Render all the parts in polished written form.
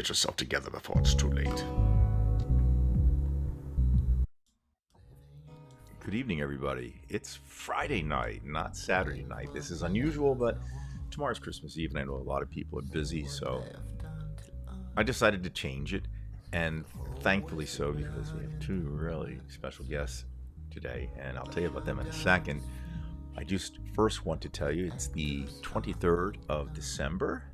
get yourself together before it's too late. Good evening, everybody. It's Friday night, not Saturday night. This is unusual, but tomorrow's Christmas Eve, and I know a lot of people are busy, so I decided to change it, and thankfully so, because we have two really special guests today, and I'll tell you about them in a second. I just first want to tell you it's the 23rd of December.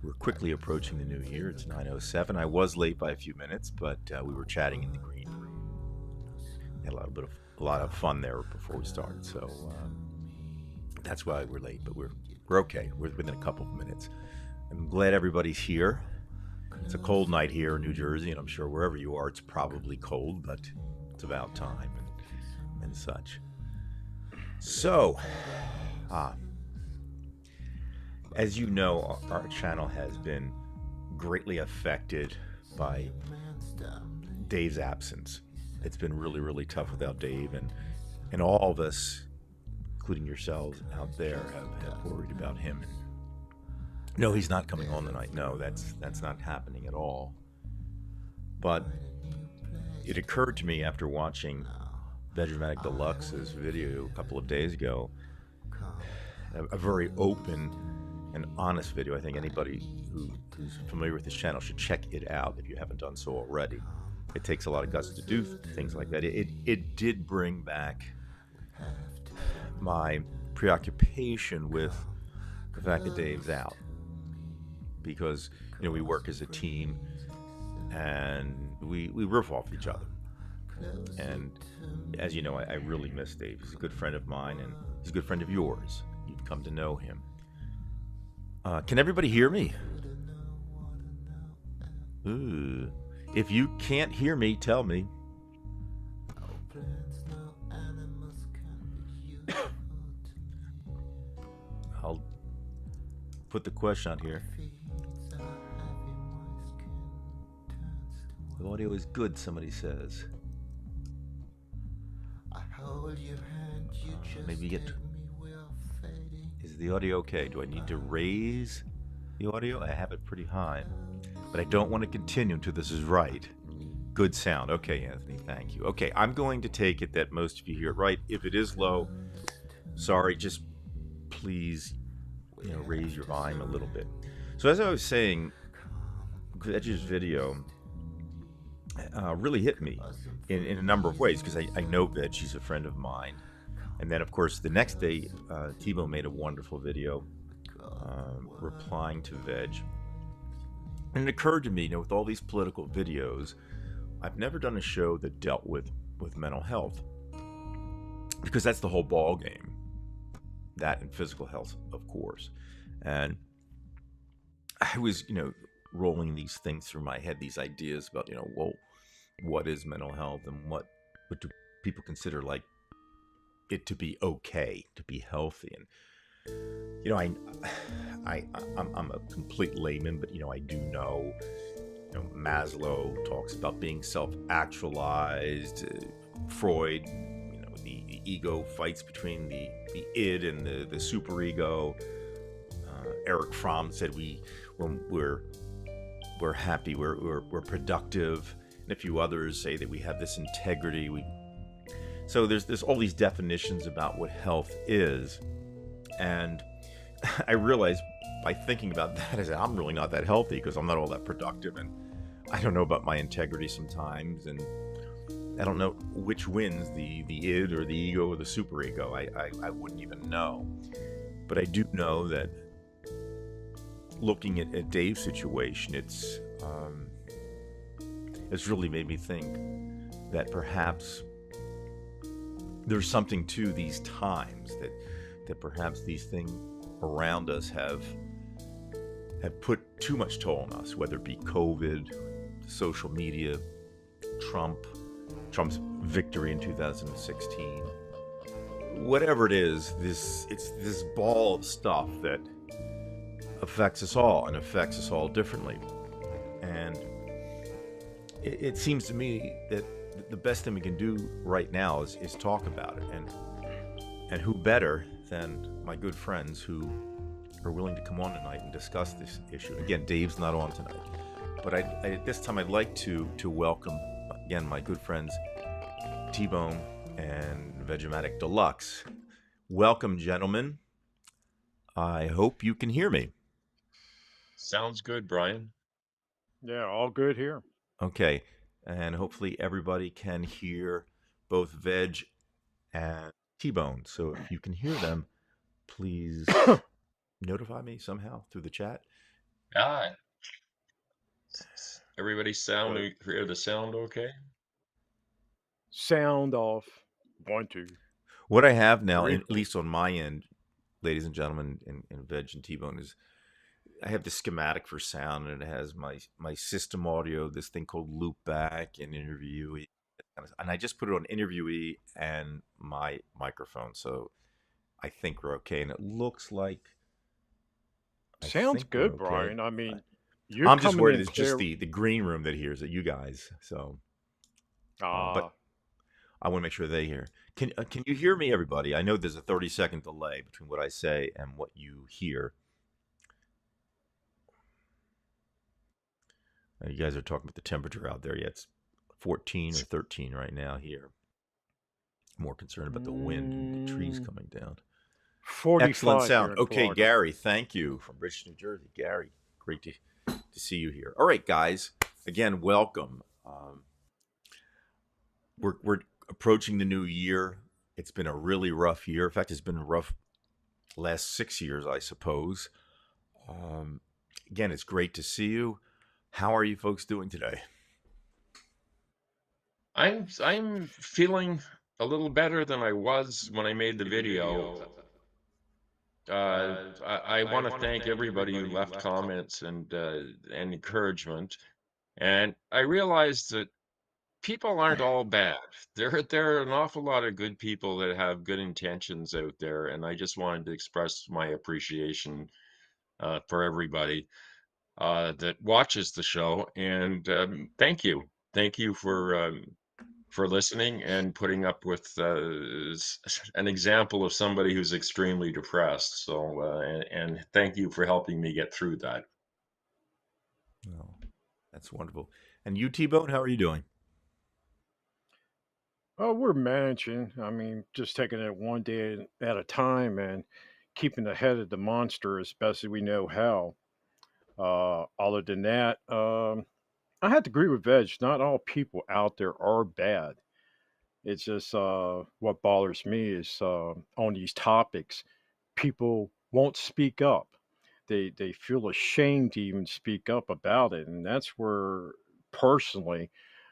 We're quickly approaching the new year. It's 9:07. I was late by a few minutes, but we were chatting in the green room. Had a lot of fun there before we started, so that's why we're late. But we're okay. We're within a couple of minutes. I'm glad everybody's here. It's a cold night here in New Jersey, and I'm sure wherever you are, it's probably cold, but it's about time and such. So, as you know, our channel has been greatly affected by Dave's absence. It's been really, really tough without Dave, and all of us, including yourselves out there, have worried about him. No, he's not coming on tonight. No, that's not happening at all. But it occurred to me after watching Veg-O-Matic Deluxe's video a couple of days ago, a very open and honest video. I think anybody who's familiar with this channel should check it out if you haven't done so already. It takes a lot of guts to do things like that. It did bring back my preoccupation with the fact that Dave's out, because we work as a team and we riff off each other. And as you know, I really miss Dave. He's a good friend of mine, and he's a good friend of yours. You've come to know him. Can everybody hear me? Ooh. If you can't hear me, tell me. I'll put the question out here. The audio is good, somebody says. Maybe is the audio okay? Do I need to raise the audio? I have it pretty high, but I don't want to continue until this is right. Good sound. Okay, Anthony, thank you. Okay, I'm going to take it that most of you hear it right. If it is low, sorry, just please, raise your volume a little bit. So as I was saying, Veg's video really hit me in a number of ways, because I know Veg, she's a friend of mine. And then, of course, the next day, Tebow made a wonderful video replying to Veg. And it occurred to me, with all these political videos, I've never done a show that dealt with mental health, because that's the whole ball game. That and physical health, of course. And I was, rolling these things through my head, these ideas about, well, what is mental health, and what do people consider like it to be okay, to be healthy? And I'm a complete layman, but I do know, Maslow talks about being self-actualized. Freud, the ego fights between the id and the superego. Eric Fromm said when we're happy, we're productive, and a few others say that we have this integrity. So there's all these definitions about what health is, and I realized by thinking about that, I said, I'm really not that healthy, because I'm not all that productive, and I don't know about my integrity sometimes, and I don't know which wins, the id or the ego or the superego. I wouldn't even know. But I do know that looking at Dave's situation, it's really made me think that perhaps there's something to these times, that perhaps these things around us have put too much toll on us, whether it be COVID, social media, Trump's victory in 2016, whatever it is, it's this ball of stuff that affects us all, and affects us all differently. And it seems to me that the best thing we can do right now is talk about it, and who better than my good friends who are willing to come on tonight and discuss this issue. Again, Dave's not on tonight. But at this time, I'd like to welcome again my good friends T-Bone and Vegematic Deluxe. Welcome, gentlemen. I hope you can hear me. Sounds good, Brian. Yeah, all good here. Okay, and hopefully everybody can hear both Veg and T-Bone. So if you can hear them, please notify me somehow through the chat. Ah, everybody But hear the sound okay? sound off. 1, 2, What I have now, 3, at least on my end, ladies and gentlemen, and Veg and T-Bone, is I have the schematic for sound, and it has my system audio, this thing called Loopback and Interviewee, and I just put it on Interviewee and my microphone, so I think we're okay. And it looks like I sounds think we're good, okay. Brian. I mean, you're I'm just coming worried in it's just clear. the green room that hears it, you guys. So, but Ah, I want to make sure they hear. Can you hear me, everybody? I know there's a 30-second delay between what I say and what you hear. You guys are talking about the temperature out there. Yeah, it's 14 or 13 right now here. More concerned about the wind and the trees mm, coming down. Excellent 45 here sound. in Okay, Florida. Gary, thank you from Bridge, New Jersey. Gary, great to see you here. All right, guys. Again, welcome. We're approaching the new year. It's been a really rough year. In fact, it's been a rough last 6 years, I suppose. Um, Again, it's great to see you. How are you folks doing today? I'm feeling a little better than I was when I made the video. I want to thank everybody who left comments and encouragement. And I realized that people aren't all bad. There are an awful lot of good people that have good intentions out there, and I just wanted to express my appreciation for everybody that watches the show. And thank you, thank you for listening and putting up with an example of somebody who's extremely depressed. So and thank you for helping me get through that. Oh, that's wonderful. And you, T-Bone, how are you doing? Oh, we're managing. I mean, just taking it one day at a time and keeping ahead of the monster as best as we know how. Other than that, I have to agree with Veg. Not all people out there are bad. It's just what bothers me is on these topics, people won't speak up. They feel ashamed to even speak up about it, and that's where personally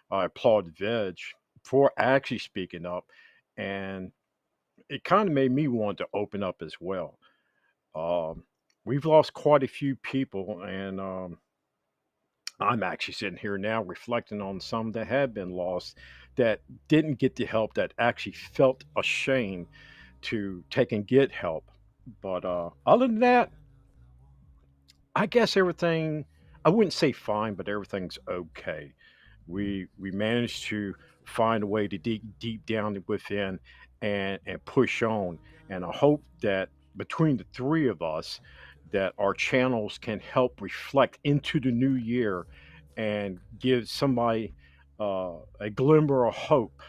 I applaud Veg for actually speaking up, and it kind of made me want to open up as well. Um, we've lost quite a few people, and I'm actually sitting here now reflecting on some that have been lost that didn't get the help, that actually felt ashamed to take and get help. But other than that, I guess everything, I wouldn't say fine, but everything's okay. We managed to find a way to dig deep down within and push on. And I hope that between the three of us, that our channels can help reflect into the new year and give somebody a glimmer of hope.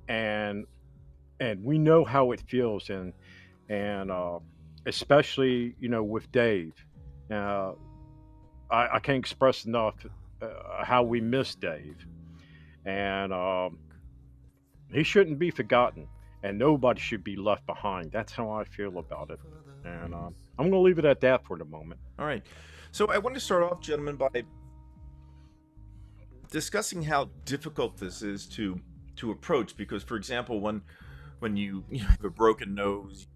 And we know how it feels, and especially with Dave. Uh, I can't express enough how we miss Dave, and he shouldn't be forgotten, and nobody should be left behind. That's how I feel about it, and I'm going to leave it at that for the moment. All right. So I want to start off, gentlemen, by discussing how difficult this is to approach. Because, for example, when you have a broken nose,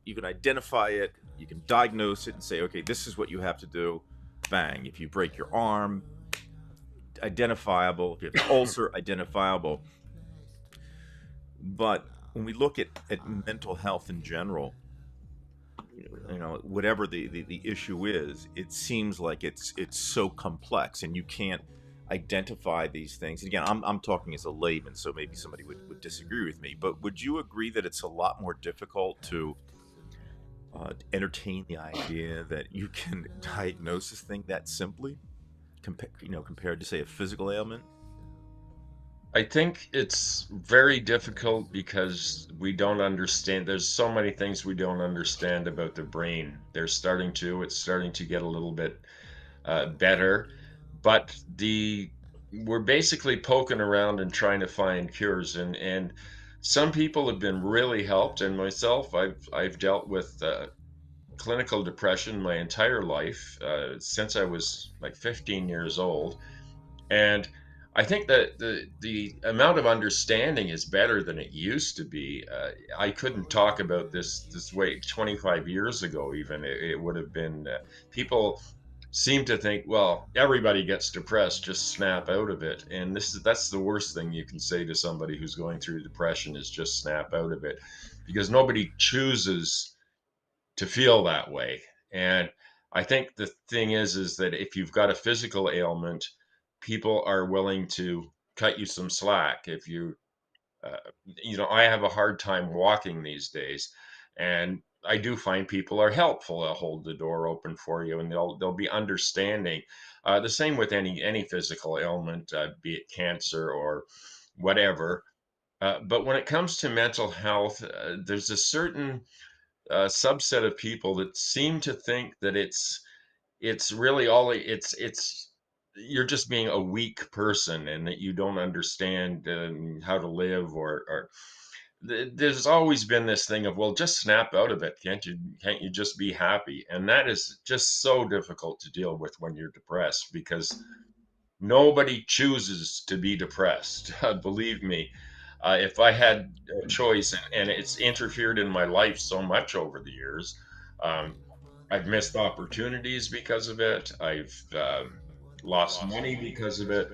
you can identify it, you can diagnose it, and say, okay, this is what you have to do. Bang. If you break your arm, identifiable. If you have an ulcer, identifiable. But when we look at mental health in general, whatever the issue is, it seems like it's so complex, and you can't identify these things. And again, I'm talking as a layman, so maybe somebody would disagree with me, but would you agree that it's a lot more difficult to entertain the idea that you can diagnose this thing that simply? compared to say a physical ailment? I think it's very difficult because we don't understand. There's so many things we don't understand about the brain. It's starting to get a little bit better, but we're basically poking around and trying to find cures, and some people have been really helped. And myself, I've dealt with clinical depression my entire life since I was like 15 years old, and I think that the amount of understanding is better than it used to be. I couldn't talk about this way 25 years ago. Even it would have been people seem to think, well, everybody gets depressed, just snap out of it. And that's the worst thing you can say to somebody who's going through depression, is just snap out of it, because nobody chooses to feel that way. And I think the thing is that if you've got a physical ailment, people are willing to cut you some slack. If uh, I have a hard time walking these days, and I do find people are helpful. They'll hold the door open for you, and they'll be understanding. The same with any physical ailment, be it cancer or whatever. But when it comes to mental health, there's a certain subset of people that seem to think that it's really all it's you're just being a weak person, and that you don't understand how to live, or there's always been this thing of, well, just snap out of it. Can't you just be happy? And that is just so difficult to deal with when you're depressed, because nobody chooses to be depressed. Believe me. If I had a choice, and it's interfered in my life so much over the years, um, I've missed opportunities because of it. I've lost money because of it.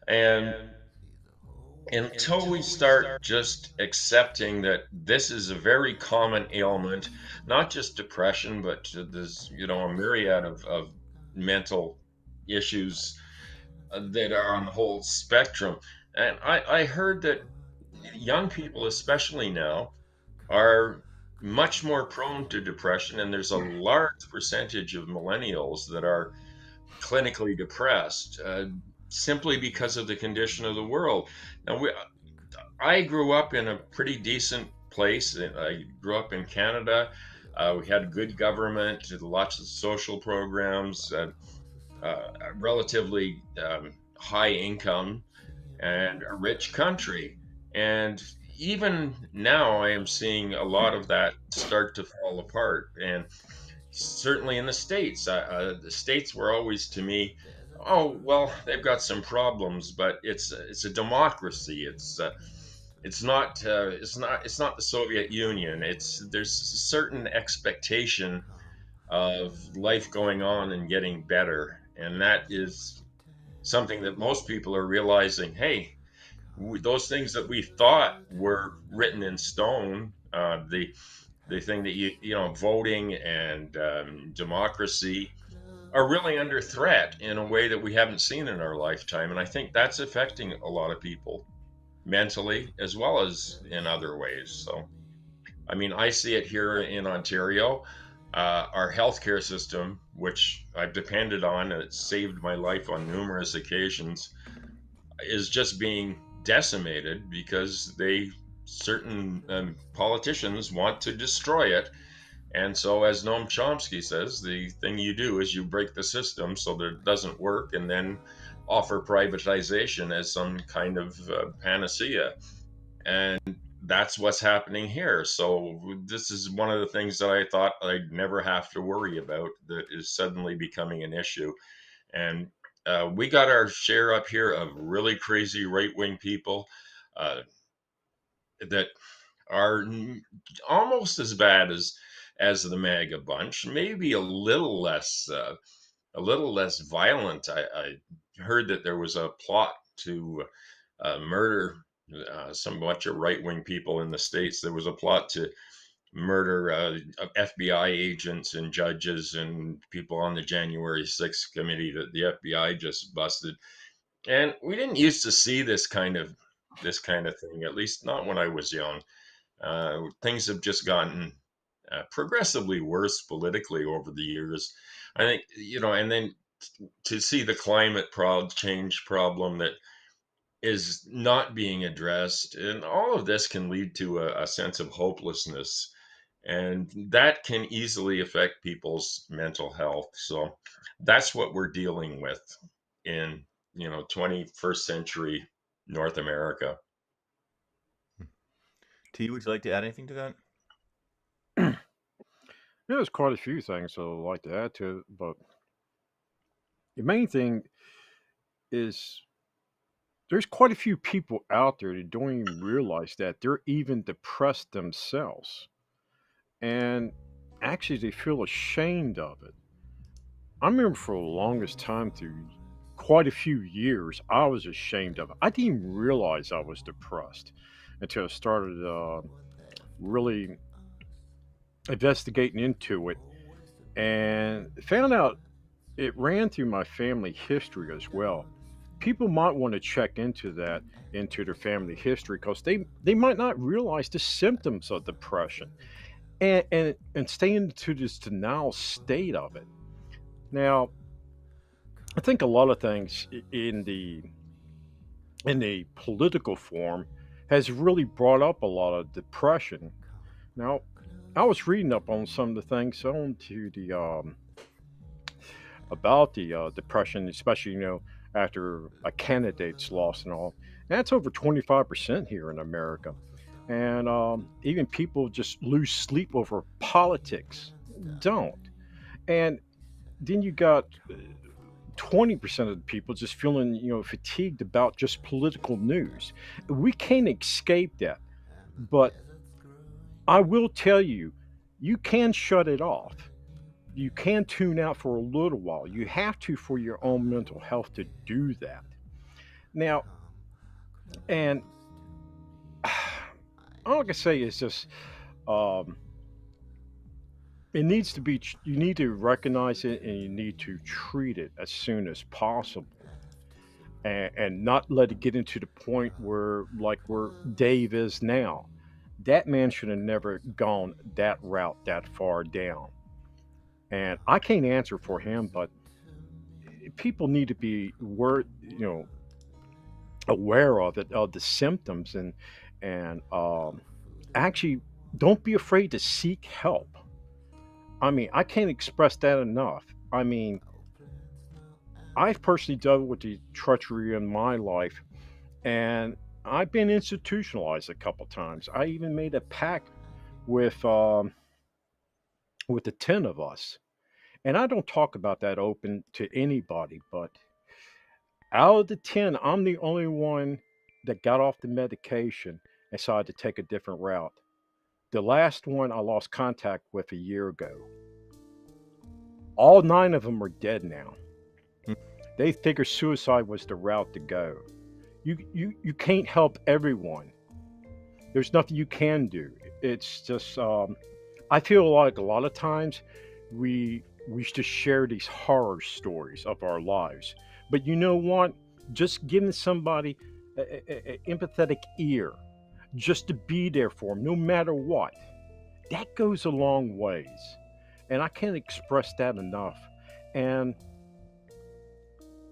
And until we start just accepting that this is a very common ailment, not just depression, but there's, a myriad of mental issues that are on the whole spectrum. And I heard that young people, especially now, are much more prone to depression, and there's a large percentage of millennials that are clinically depressed, simply because of the condition of the world. Now, I grew up in a pretty decent place. I grew up in Canada. We had good government, lots of social programs, relatively high income, and a rich country. And even now, I am seeing a lot of that start to fall apart. And certainly in the States, the States were always to me, oh, well, they've got some problems, but it's a democracy. It's not the Soviet Union. There's a certain expectation of life going on and getting better, and that is something that most people are realizing. Hey, those things that we thought were written in stone, the thing that voting and democracy, are really under threat in a way that we haven't seen in our lifetime. And I think that's affecting a lot of people mentally as well as in other ways. So, I mean, I see it here in Ontario. Our healthcare system, which I've depended on, and it's saved my life on numerous occasions, is just being decimated because certain politicians want to destroy it. And so, as Noam Chomsky says, the thing you do is you break the system so that it doesn't work, and then offer privatization as some kind of panacea. And that's what's happening here. So this is one of the things that I thought I'd never have to worry about, that is suddenly becoming an issue. And we got our share up here of really crazy right-wing people uh, that are almost as bad as the MAGA bunch, maybe a little less violent. I heard that there was a plot to murder some bunch of right-wing people in the States. There was a plot to murder FBI agents and judges and people on the January 6th committee that the FBI just busted. And we didn't used to see this kind of thing, at least not when I was young. Things have just gotten progressively worse politically over the years. I think, and then to see the change problem that is not being addressed. And all of this can lead to a sense of hopelessness. And that can easily affect people's mental health. So that's what we're dealing with in, 21st century North America. T, would you like to add anything to that? There's quite a few things I'd like to add to it, but the main thing is there's quite a few people out there that don't even realize that they're even depressed themselves. And actually, they feel ashamed of it. I remember for the longest time, through quite a few years, I was ashamed of it. I didn't even realize I was depressed until I started really investigating into it and found out it ran through my family history as well. People might want to check into that, into their family history, because they might not realize the symptoms of depression and stay into this denial state of it. Now, I think a lot of things in the political form has really brought up a lot of depression. Now, I was reading up on some of the things on to the about the depression, especially after a candidate's lost and all. That's over 25% here in America, and even people just lose sleep over politics. Don't. And then you got 20% of the people just feeling fatigued about just political news. We can't escape that, but I will tell you, you can shut it off. You can tune out for a little while. You have to, for your own mental health, to do that. Now, and all I can say is just, um, it needs to be, you need to recognize it and you need to treat it as soon as possible. And not let it get into the point where Dave is now. That man should have never gone that route that far down. And I can't answer for him, but people need to be aware of it, of the symptoms, and actually don't be afraid to seek help. I mean, I can't express that enough. I mean, I've personally dealt with the treachery in my life, and I've been institutionalized a couple times. I even made a pact with the 10 of us, and I don't talk about that open to anybody, but out of the 10, I'm the only one that got off the medication and decided to take a different route. The last one I lost contact with a year ago. All 9 of them are dead now. Hmm. They figured suicide was the route to go. You can't help everyone. There's nothing you can do. It's just I feel like a lot of times we used to share these horror stories of our lives, but you know what? Just giving somebody a empathetic ear, just to be there for them, no matter what, that goes a long ways. And I can't express that enough. And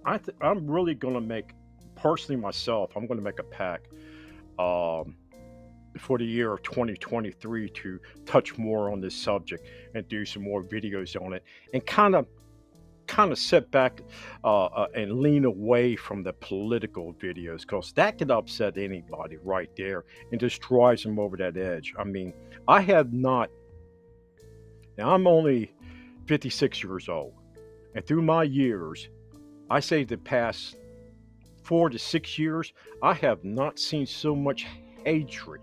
I'm really going to make, personally myself, I'm going to make a pact um, for the year of 2023 to touch more on this subject and do some more videos on it, and kind of sit back and lean away from the political videos, because that could upset anybody right there and just drives them over that edge. I mean, I have not, now I'm only 56 years old, and through my years, I say the past 4 to 6 years, I have not seen so much hatred,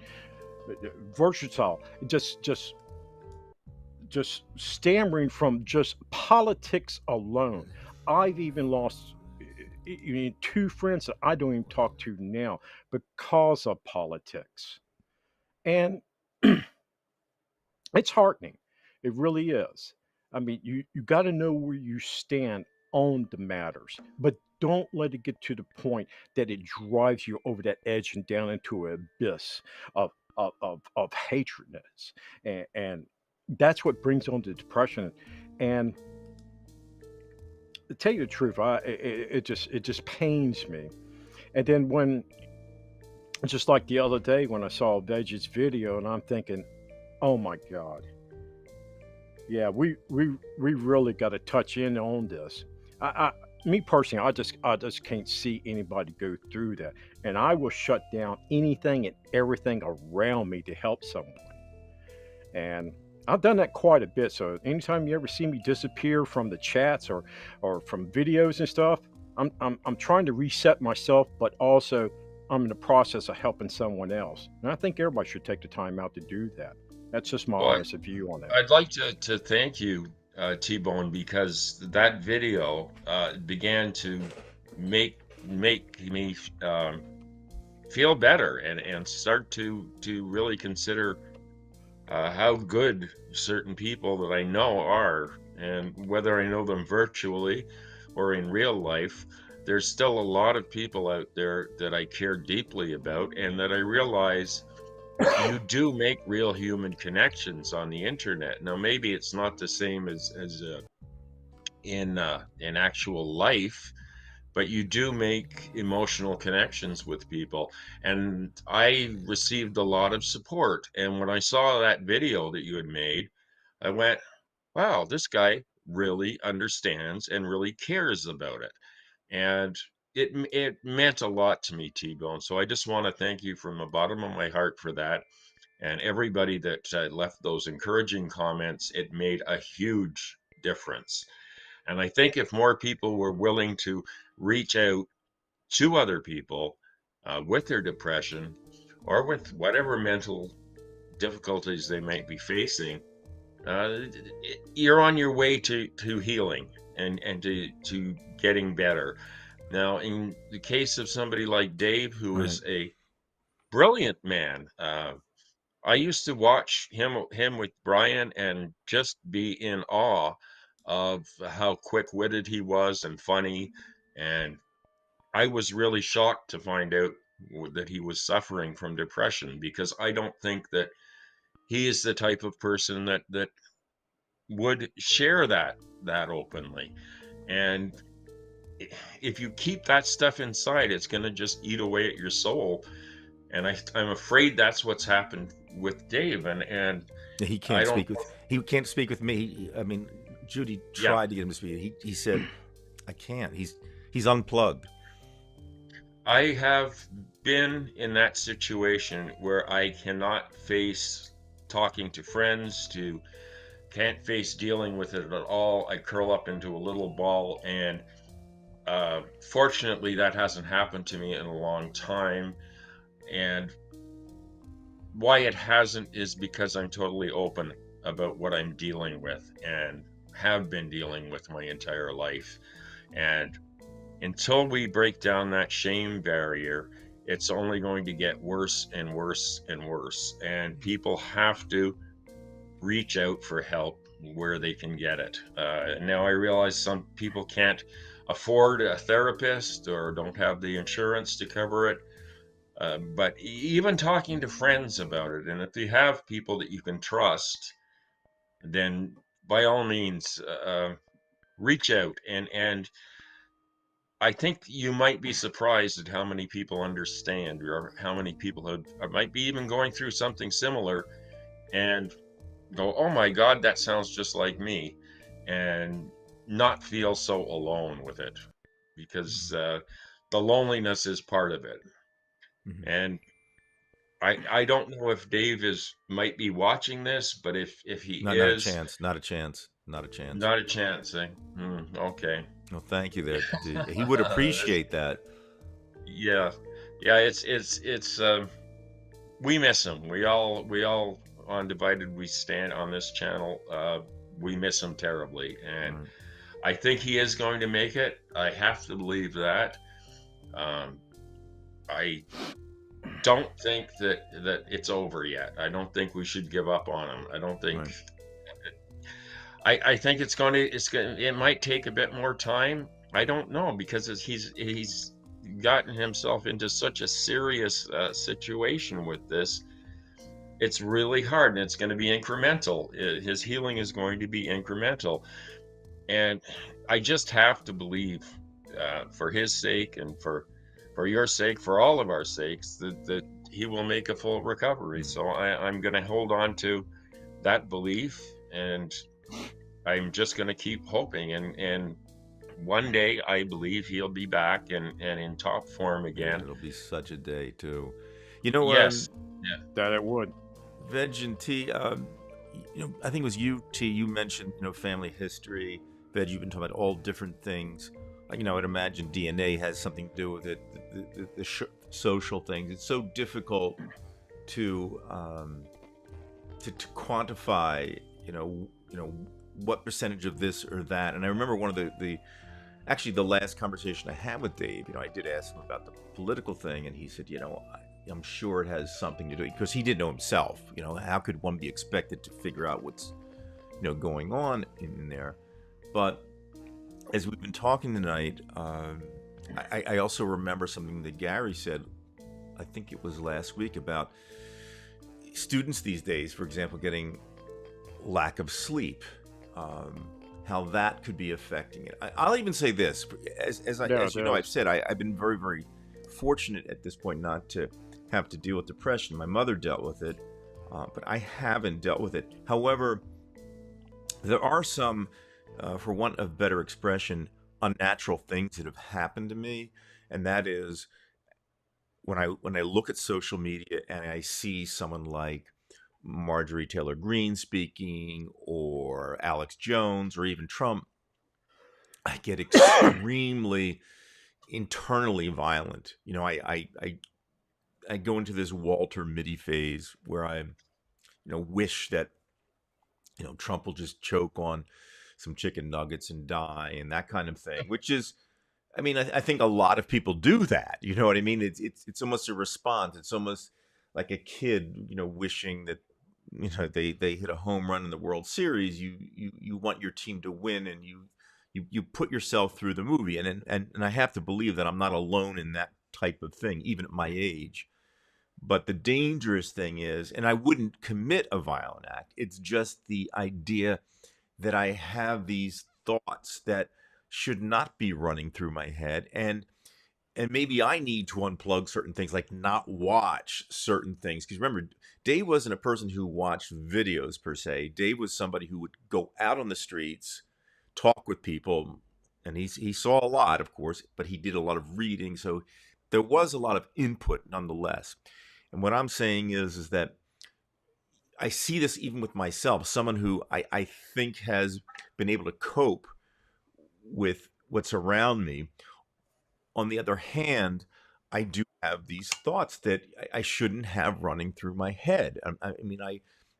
versatile, just stammering from just politics alone. I've even lost 2 friends that I don't even talk to now because of politics. And it's heartening. It really is. I mean, you got to know where you stand on the matters, but don't let it get to the point that it drives you over that edge and down into an abyss of hatredness, and that's what brings on the depression. And to tell you the truth, it just pains me. And then when, just like the other day when I saw Veggie's video, and I'm thinking, oh my God, yeah, we really got to touch in on this. Me personally, I just can't see anybody go through that, and I will shut down anything and everything around me to help someone. And I've done that quite a bit. So anytime you ever see me disappear from the chats or from videos and stuff, I'm trying to reset myself, but also I'm in the process of helping someone else. And I think everybody should take the time out to do that. That's just my Well, honest view on that. I'd like to thank you, T-Bone, because that video began to make me feel better and start to really consider how good certain people that I know are, and whether I know them virtually or in real life, there's still a lot of people out there that I care deeply about, and that I realize you do make real human connections on the internet. Now, maybe it's not the same as in actual life, but you do make emotional connections with people. And I received a lot of support. And when I saw that video that you had made, I went, wow, this guy really understands and really cares about it. And it meant a lot to me, T-Bone. So I just want to thank you from the bottom of my heart for that. And everybody that left those encouraging comments, it made a huge difference. And I think if more people were willing to reach out to other people with their depression or with whatever mental difficulties they might be facing, you're on your way to healing and to getting better. Now, in the case of somebody like Dave, who Right. is a brilliant man, I used to watch him with Brian and just be in awe of how quick-witted he was and funny. And I was really shocked to find out that he was suffering from depression, because I don't think that he is the type of person that would share that openly. And if you keep that stuff inside, it's going to just eat away at your soul. And I'm afraid that's what's happened with Dave. And He I can't don't, speak with me. I mean, Judy yeah, tried to get him to speak. He said, "I can't." He's unplugged. I have been in that situation where I cannot face talking to friends, can't face dealing with it at all. I curl up into a little ball, and fortunately, that hasn't happened to me in a long time. And why it hasn't is because I'm totally open about what I'm dealing with and have been dealing with my entire life. And until we break down that shame barrier, it's only going to get worse and worse and worse. And people have to reach out for help where they can get it. Now, I realize some people can't afford a therapist or don't have the insurance to cover it. But even talking to friends about it, and if you have people that you can trust, then by all means, reach out. And I think you might be surprised at how many people understand, or how many people might be even going through something similar and go, oh my God, that sounds just like me, and not feel so alone with it, because the loneliness is part of it. Mhm. And I don't know if Dave might be watching this, but if he Not a is, chance. Not a chance. Not a chance. not a chance. Okay. Well, thank you there. He would appreciate that. Yeah, yeah. It's we miss him. We all on Divided We Stand on this channel. We miss him terribly, and Right. I think he is going to make it. I have to believe that. I don't think that it's over yet. I don't think we should give up on him. I don't think. Right. I think it might take a bit more time. I don't know, because he's gotten himself into such a serious situation with this. It's really hard, and it's going to be incremental. His healing is going to be incremental. And I just have to believe, for his sake and for your sake, for all of our sakes, that he will make a full recovery. So I'm going to hold on to that belief, and I'm just going to keep hoping. And one day I believe he'll be back and in top form Man, again. it'll be such a day too. You know, Yes. Yeah. That it would. Veg and T, I think it was you, T. You mentioned, family history. Veg, you've been talking about all different things. I'd imagine DNA has something to do with it. The social things. It's so difficult to quantify. What percentage of this or that. And I remember one of actually the last conversation I had with Dave. I did ask him about the political thing, and he said, I'm sure it has something to do, because he didn't know himself. How could one be expected to figure out what's going on in there? But as we've been talking tonight, I also remember something that Gary said, I think it was last week, about students these days, for example, getting lack of sleep, how that could be affecting it. I'll even say this, as you know, I've said, I've been very, very fortunate at this point not to have to deal with depression. My mother dealt with it, but I haven't dealt with it. However, there are some, for want of better expression, unnatural things that have happened to me, and that is when I look at social media and I see someone like Marjorie Taylor Greene speaking, or Alex Jones, or even Trump, I get extremely internally violent. I go into this Walter Mitty phase where I, wish that, Trump will just choke on some chicken nuggets and die, and that kind of thing, which is, I think a lot of people do that. You know what I mean? It's almost a response. It's almost like a kid, wishing that, they hit a home run in the World Series. You want your team to win, and you put yourself through the movie. And I have to believe that I'm not alone in that type of thing, even at my age. But the dangerous thing is, and I wouldn't commit a violent act, it's just the idea that I have these thoughts that should not be running through my head, and maybe I need to unplug certain things, like not watch certain things. Because remember, Dave wasn't a person who watched videos per se. Dave was somebody who would go out on the streets, talk with people, and he saw a lot, of course, but he did a lot of reading, so there was a lot of input nonetheless. And what I'm saying is that I see this even with myself, someone who I think has been able to cope with what's around me. On the other hand, I do have these thoughts that I shouldn't have running through my head.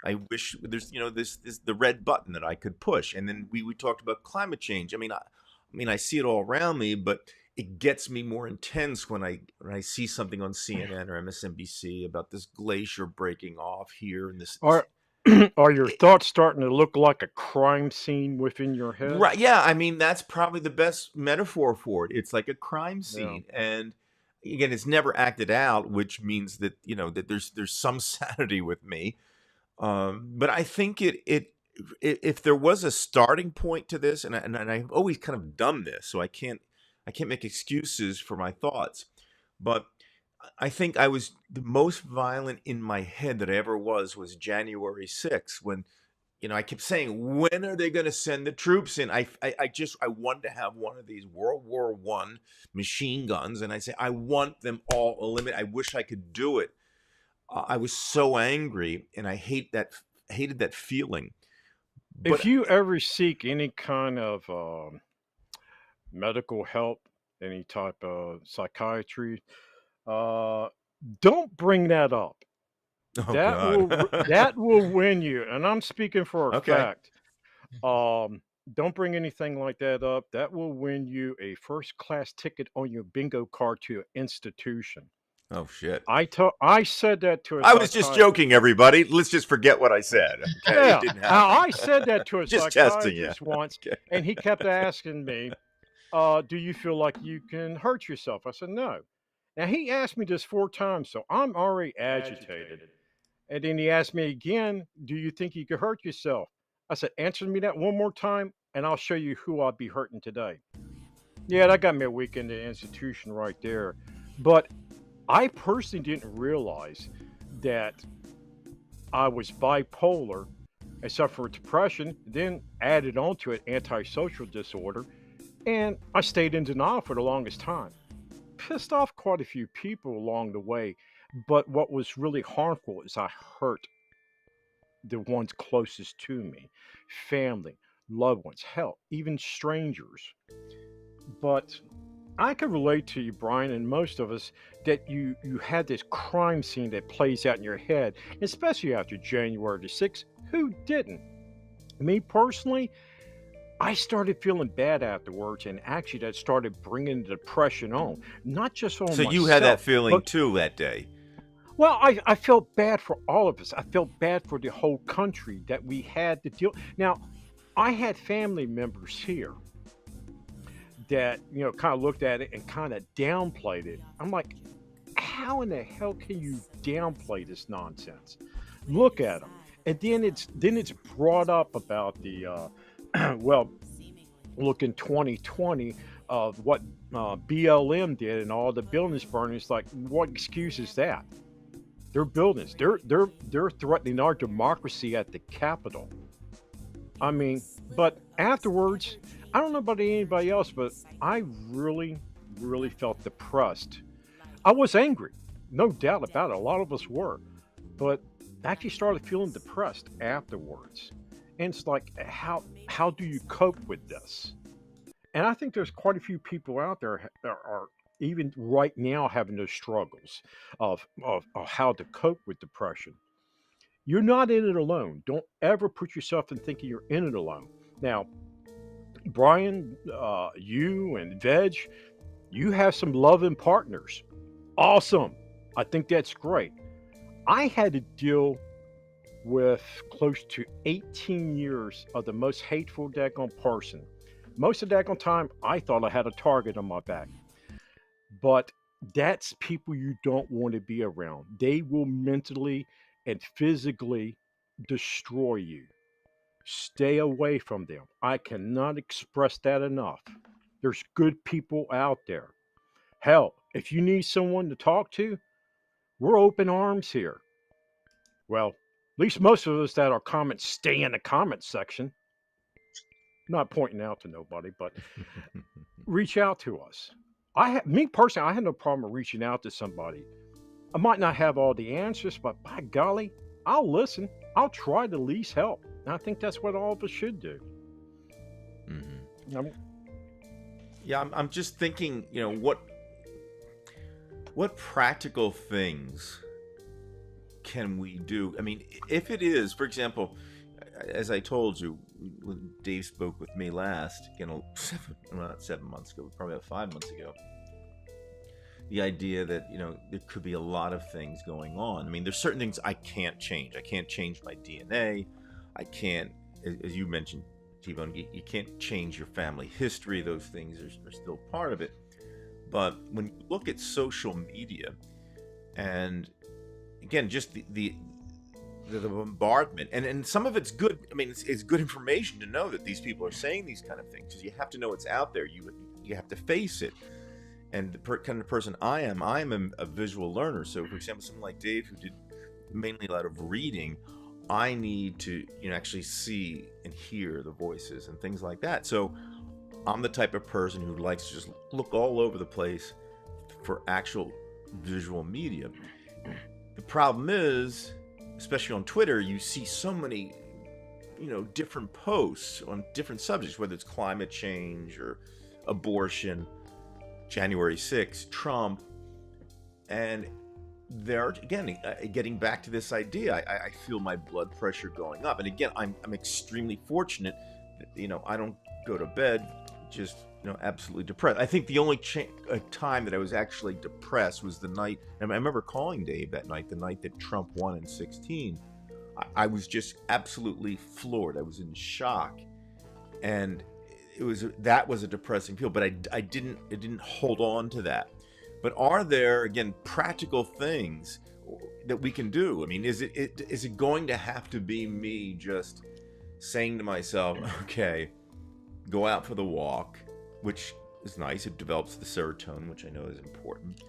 I wish there's this the red button that I could push. And then we talked about climate change. I see it all around me, but it gets me more intense when I see something on CNN or MSNBC about this glacier breaking off here, and this. Are your thoughts starting to look like a crime scene within your head? Right. Yeah. That's probably the best metaphor for it. It's like a crime Yeah. scene. And again, it's never acted out, which means that, that there's some sanity with me. But I think if there was a starting point to this, and I've always kind of done this, so I can't make excuses for my thoughts, but I think I was the most violent in my head that I ever was January 6th, when, I kept saying, when are they going to send the troops in? I wanted to have one of these World War I machine guns, and I say, I want them all eliminated. I wish I could do it. I was so angry, and I hated that feeling. If But you ever seek any kind of medical help, any type of psychiatry, don't bring that up. oh That God. will win you, and I'm speaking for a Okay. fact. Don't bring anything like that up. That will win you a first class ticket on your bingo card to an institution. Oh shit. I said that to a I was just psychiatrist. joking, everybody. Let's just forget what I said. Okay, Yeah, it didn't now, happen. I said that to a Just testing you. psychiatrist once, Okay. and he kept asking me, do you feel like you can hurt yourself? I said, no. Now, he asked me this 4 times, so I'm already agitated. And then he asked me again, do you think you could hurt yourself? I said, answer me that one more time. and I'll show you who I'll be hurting today. Yeah, that got me a week in the institution right there. But I personally didn't realize that I was bipolar and suffered from depression, then added onto it antisocial disorder, and I stayed in denial for the longest time. Pissed off quite a few people along the way, but what was really harmful is I hurt the ones closest to me, family, loved ones, hell, even strangers. But I can relate to you, Brian, and most of us that you had this crime scene that plays out in your head, especially after January the 6th. Who didn't? Me personally, I started feeling bad afterwards, and actually that started bringing the depression on, not just on So you had that myself, feeling but too that day. well, I felt bad for all of us. I felt bad for the whole country that we had to deal. Now, I had family members here that kind of looked at it and kind of downplayed it. I'm like, how in the hell can you downplay this nonsense? Look at them, and then it's brought up about the well, look in 2020 of what BLM did and all the buildings burning. It's like, what excuse is that? They're buildings. They're threatening our democracy at the Capitol. I mean, but afterwards, I don't know about anybody else, but I really, really felt depressed. I was angry, no doubt about it. A lot of us were, but I actually started feeling depressed afterwards. And it's like, how do you cope with this? And I think there's quite a few people out there that are even right now having those struggles of how to cope with depression. You're not in it alone. Don't ever put yourself in thinking you're in it alone. Now, Brian, you and Veg, you have some loving partners. Awesome. I think that's great. I had to deal with close to 18 years of the most hateful daggone person. Most of the daggone time, I thought I had a target on my back. But that's people you don't want to be around. They will mentally and physically destroy you. Stay away from them. I cannot express that enough. There's good people out there. Hell, if you need someone to talk to, we're open arms here. Well, at least most of us that are comments stay in the comments section. Not pointing out to nobody, but reach out to us. Me personally, I had no problem reaching out to somebody. I might not have all the answers, but by golly, I'll listen. I'll try to at least help. And I think that's what all of us should do. Hmm. I mean, Yeah, I'm just thinking, what practical things can we do? I mean, if it is, for example, as I told you, when Dave spoke with me last, not 7 months ago, probably about 5 months ago, the idea that, there could be a lot of things going on. I mean, there's certain things I can't change. I can't change my DNA. I can't, as you mentioned, T-Bone, you can't change your family history. Those things are still part of it. But when you look at social media, and again, just the bombardment, and some of it's good. I mean, it's good information to know that these people are saying these kind of things, because you have to know it's out there. You have to face it. And the kind of person I am a visual learner. So, for example, someone like Dave, who did mainly a lot of reading, I need to actually see and hear the voices and things like that. So I'm the type of person who likes to just look all over the place for actual visual media. The problem is, especially on Twitter, you see so many, different posts on different subjects, whether it's climate change or abortion, January 6th, Trump, and they're, again, getting back to this idea, I feel my blood pressure going up. And again, I'm extremely fortunate that, I don't go to bed just, absolutely depressed. I think the only time that I was actually depressed was the night, and I remember calling Dave that night, the night that Trump won in 16. I was just absolutely floored. I was in shock. And that was a depressing feel, but it didn't hold on to that. But are there, again, practical things that we can do? I mean, is it going to have to be me just saying to myself, okay, go out for the walk, which is nice. It develops the serotonin, which I know is important.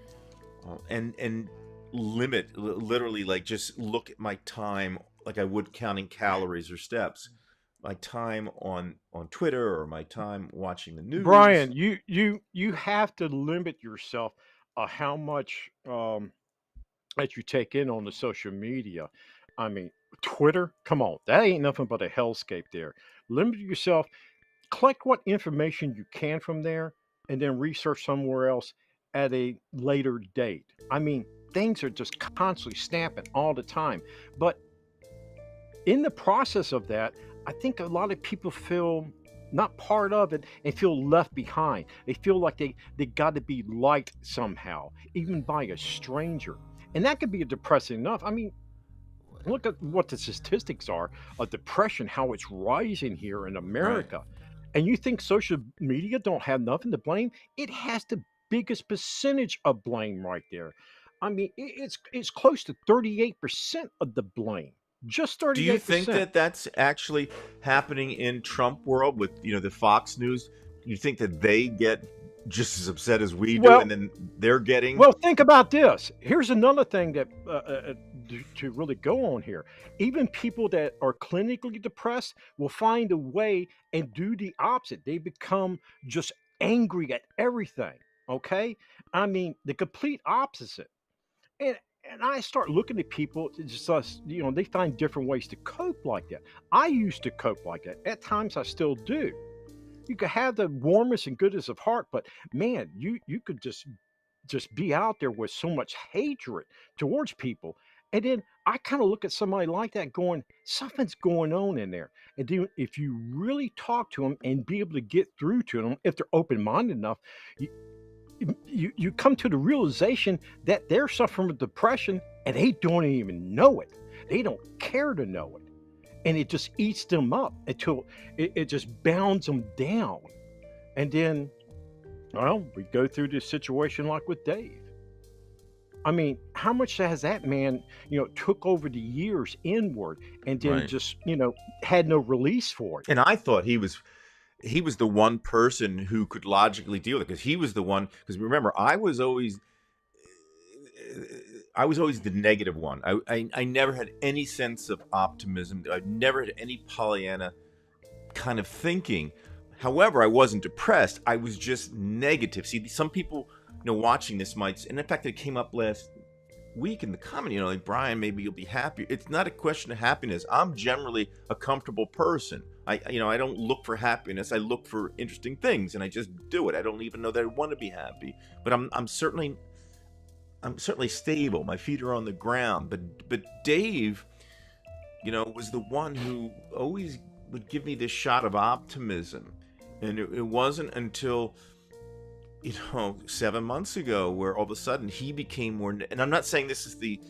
And limit, literally, like, just look at my time like I would counting calories or steps. My time on Twitter or my time watching the news. Brian, you have to limit yourself how much that you take in on the social media. I mean, Twitter, come on, that ain't nothing but a hellscape there. Limit yourself, collect what information you can from there, and then research somewhere else at a later date. I mean, things are just constantly snapping all the time. But in the process of that, I think a lot of people feel not part of it and feel left behind. They feel like they got to be liked somehow, even by a stranger. And that could be depressing enough. I mean, look at what the statistics are of depression, how it's rising here in Right. America. And you think social media don't have nothing to blame? It has the biggest percentage of blame right there. I mean, it's close to 38% of the blame. Just Do you think 38%. that that's actually happening in Trump world with, the Fox News? You think that they get just as upset as we do, and Well, then they're getting? Well, think about this. Here's another thing that to really go on here. Even people that are clinically depressed will find a way and do the opposite. They become just angry at everything. Okay, I mean the complete opposite. And and I start looking at people, it's just they find different ways to cope like that. I used to cope like that. At times, I still do. You could have the warmest and goodness of heart, but man, you could just be out there with so much hatred towards people. And then I kind of look at somebody like that going, something's going on in there. And then if you really talk to them and be able to get through to them, if they're open minded enough, you, you come to the realization that they're suffering with depression and they don't even know it. They don't care to know it. And it just eats them up until it just bounds them down. And then, well, we go through this situation like with Dave. I mean, how much has that man, took over the years inward and then Right. just, had no release for it? And I thought he was the one person who could logically deal with it, because he was the one. Because remember, I was always the negative one. I never had any sense of optimism. I never had any Pollyanna kind of thinking. However, I wasn't depressed. I was just negative. See, some people, watching this might, and in fact, it came up last week in the comment, like, Brian, maybe you'll be happy. It's not a question of happiness. I'm generally a comfortable person. I don't look for happiness. I look for interesting things, and I just do it. I don't even know that I want to be happy, but I'm certainly stable. My feet are on the ground. But Dave, was the one who always would give me this shot of optimism. And it wasn't until, 7 months ago, where all of a sudden he became more. And I'm not saying this is the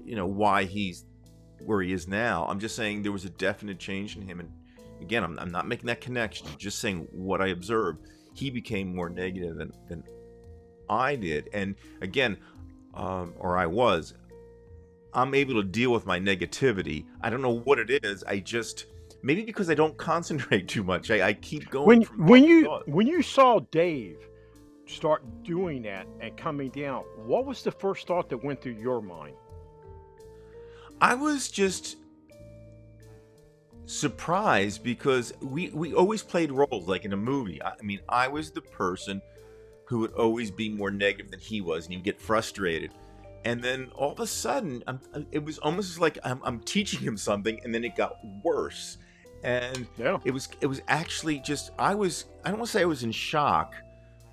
why he's where he is now. I'm just saying there was a definite change in him. And again, I'm not making that connection. I'm just saying what I observed. He became more negative than I did. And again, or I was. I'm able to deal with my negativity. I don't know what it is. I just, maybe because I don't concentrate too much. I keep going When from when thought to you thought. when you saw Dave start doing that and coming down, what was the first thought that went through your mind? I was just surprised, because we always played roles like in a movie. I mean, I was the person who would always be more negative than he was, and you get frustrated. And then all of a sudden, it was almost like I'm teaching him something, and then it got worse. And Yeah. it was actually just, I don't want to say I was in shock,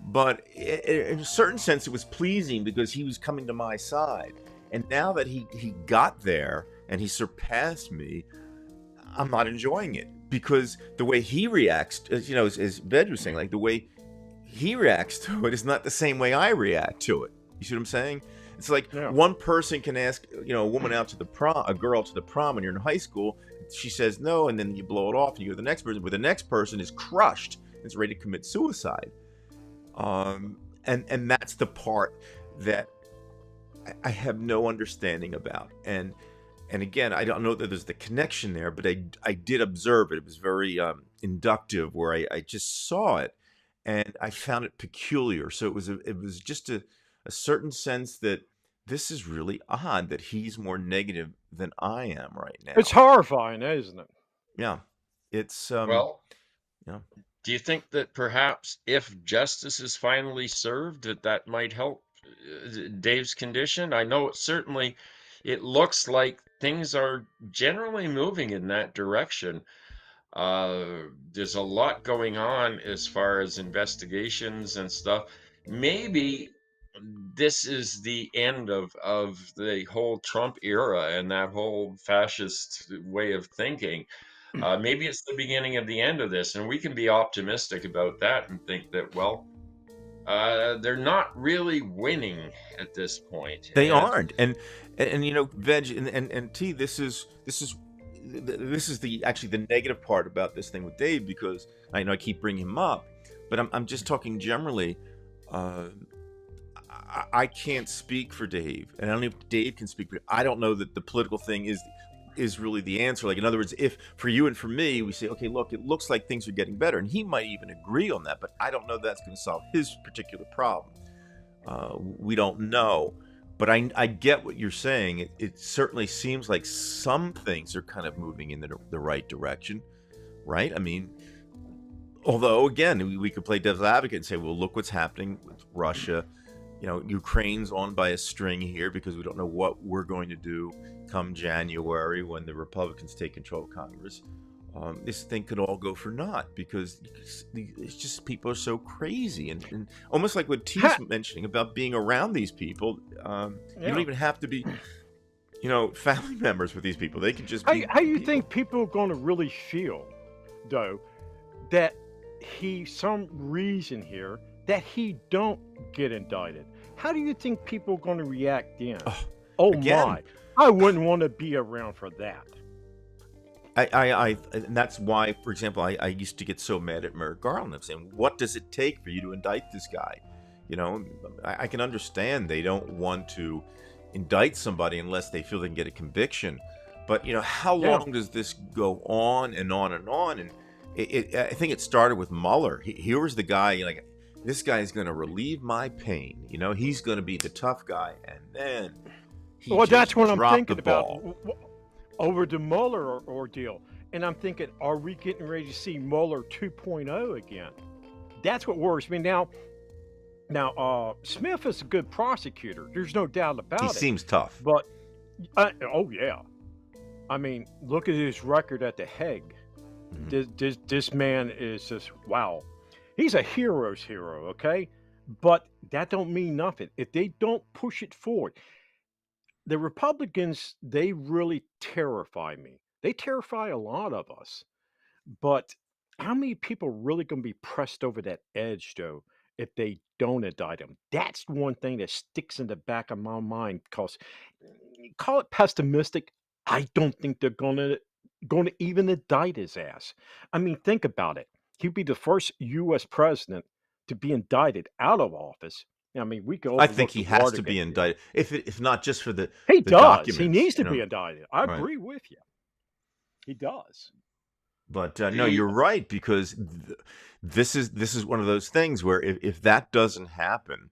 but in a certain sense, it was pleasing, because he was coming to my side. And now that he got there and he surpassed me, I'm not enjoying it, because the way he reacts, as Ved was saying, like, the way he reacts to it is not the same way I react to it. You see what I'm saying? It's like Yeah. one person can ask, a woman out to the prom, a girl to the prom when you're in high school. She says no, and then you blow it off, and you go to the next person. But the next person is crushed, and is ready to commit suicide. And that's the part that I have no understanding about. And And again, I don't know that there's the connection there, but I did observe it. It was very inductive, where I just saw it, and I found it peculiar. So it was just a certain sense that this is really odd that he's more negative than I am right It's now. horrifying, isn't it? Yeah, it's Well, yeah. do you think that perhaps if justice is finally served, that might help Dave's condition? I know it looks like things are generally moving in that direction. There's a lot going on as far as investigations and stuff. Maybe this is the end of the whole Trump era and that whole fascist way of thinking. Maybe it's the beginning of the end of this, and we can be optimistic about that and think that, well, they're not really winning at this point. They And aren't, and you know, Veg and T. This is the actually the negative part about this thing with Dave, because I know I keep bringing him up, but I'm just talking generally. Uh, I can't speak for Dave, and I don't know if Dave can speak for. I don't know that the political thing is really the answer. Like, in other words, if for you and for me, we say, okay, look, it looks like things are getting better, and he might even agree on that, but I don't know that's going to solve his particular problem. We don't know, but I get what you're saying. It certainly seems like some things are kind of moving in the right direction, right? I mean, although again, we could play devil's advocate and say, well, look what's happening with Russia. You know, Ukraine's on by a string here because we don't know what we're going to do come January when the Republicans take control of Congress. This thing could all go for naught because it's just people are so crazy, and almost like what T's Ha- mentioning about being around these people. You don't yeah. even have to be, you know, family members with these people. They can just be How you people. think people are going to really feel, though, that some reason here that he don't get indicted? How do you think people are going to react then? Oh, Oh again, my, I wouldn't want to be around for that. and that's why, for example, I used to get so mad at Merrick Garland. I'm saying, what does it take for you to indict this guy? You know, I can understand they don't want to indict somebody unless they feel they can get a conviction. But you know, how Yeah. long does this go on and on and on? And I think it started with Mueller. Here was the guy, like, this guy is going to relieve my pain. You know, he's going to be the tough guy, and then he Well, that's just what I'm dropped the thinking about ball. over the Mueller ordeal. And I'm thinking, are we getting ready to see Mueller 2.0 again? That's what worries me. Now, Smith is a good prosecutor. There's no doubt He about it. seems tough. But, oh yeah. I mean, look at his record at the Hague. Mhm. This man is just, wow. He's a hero's hero, okay? But that don't mean nothing if they don't push it forward. The Republicans, they really terrify me. They terrify a lot of us. But how many people are really going to be pressed over that edge, though, if they don't indict him? That's the one thing that sticks in the back of my mind. Because call it pessimistic, I don't think they're going to even indict his ass. I mean, think about it. He'd be the first U.S. president to be indicted out of office. I mean, we can I think overlook the he has to Watergate. be indicted, if not just for He the does. He documents, needs to you be know. indicted. I Right. agree with you. He does. But no, the you're right, because this is one of those things where if that doesn't happen,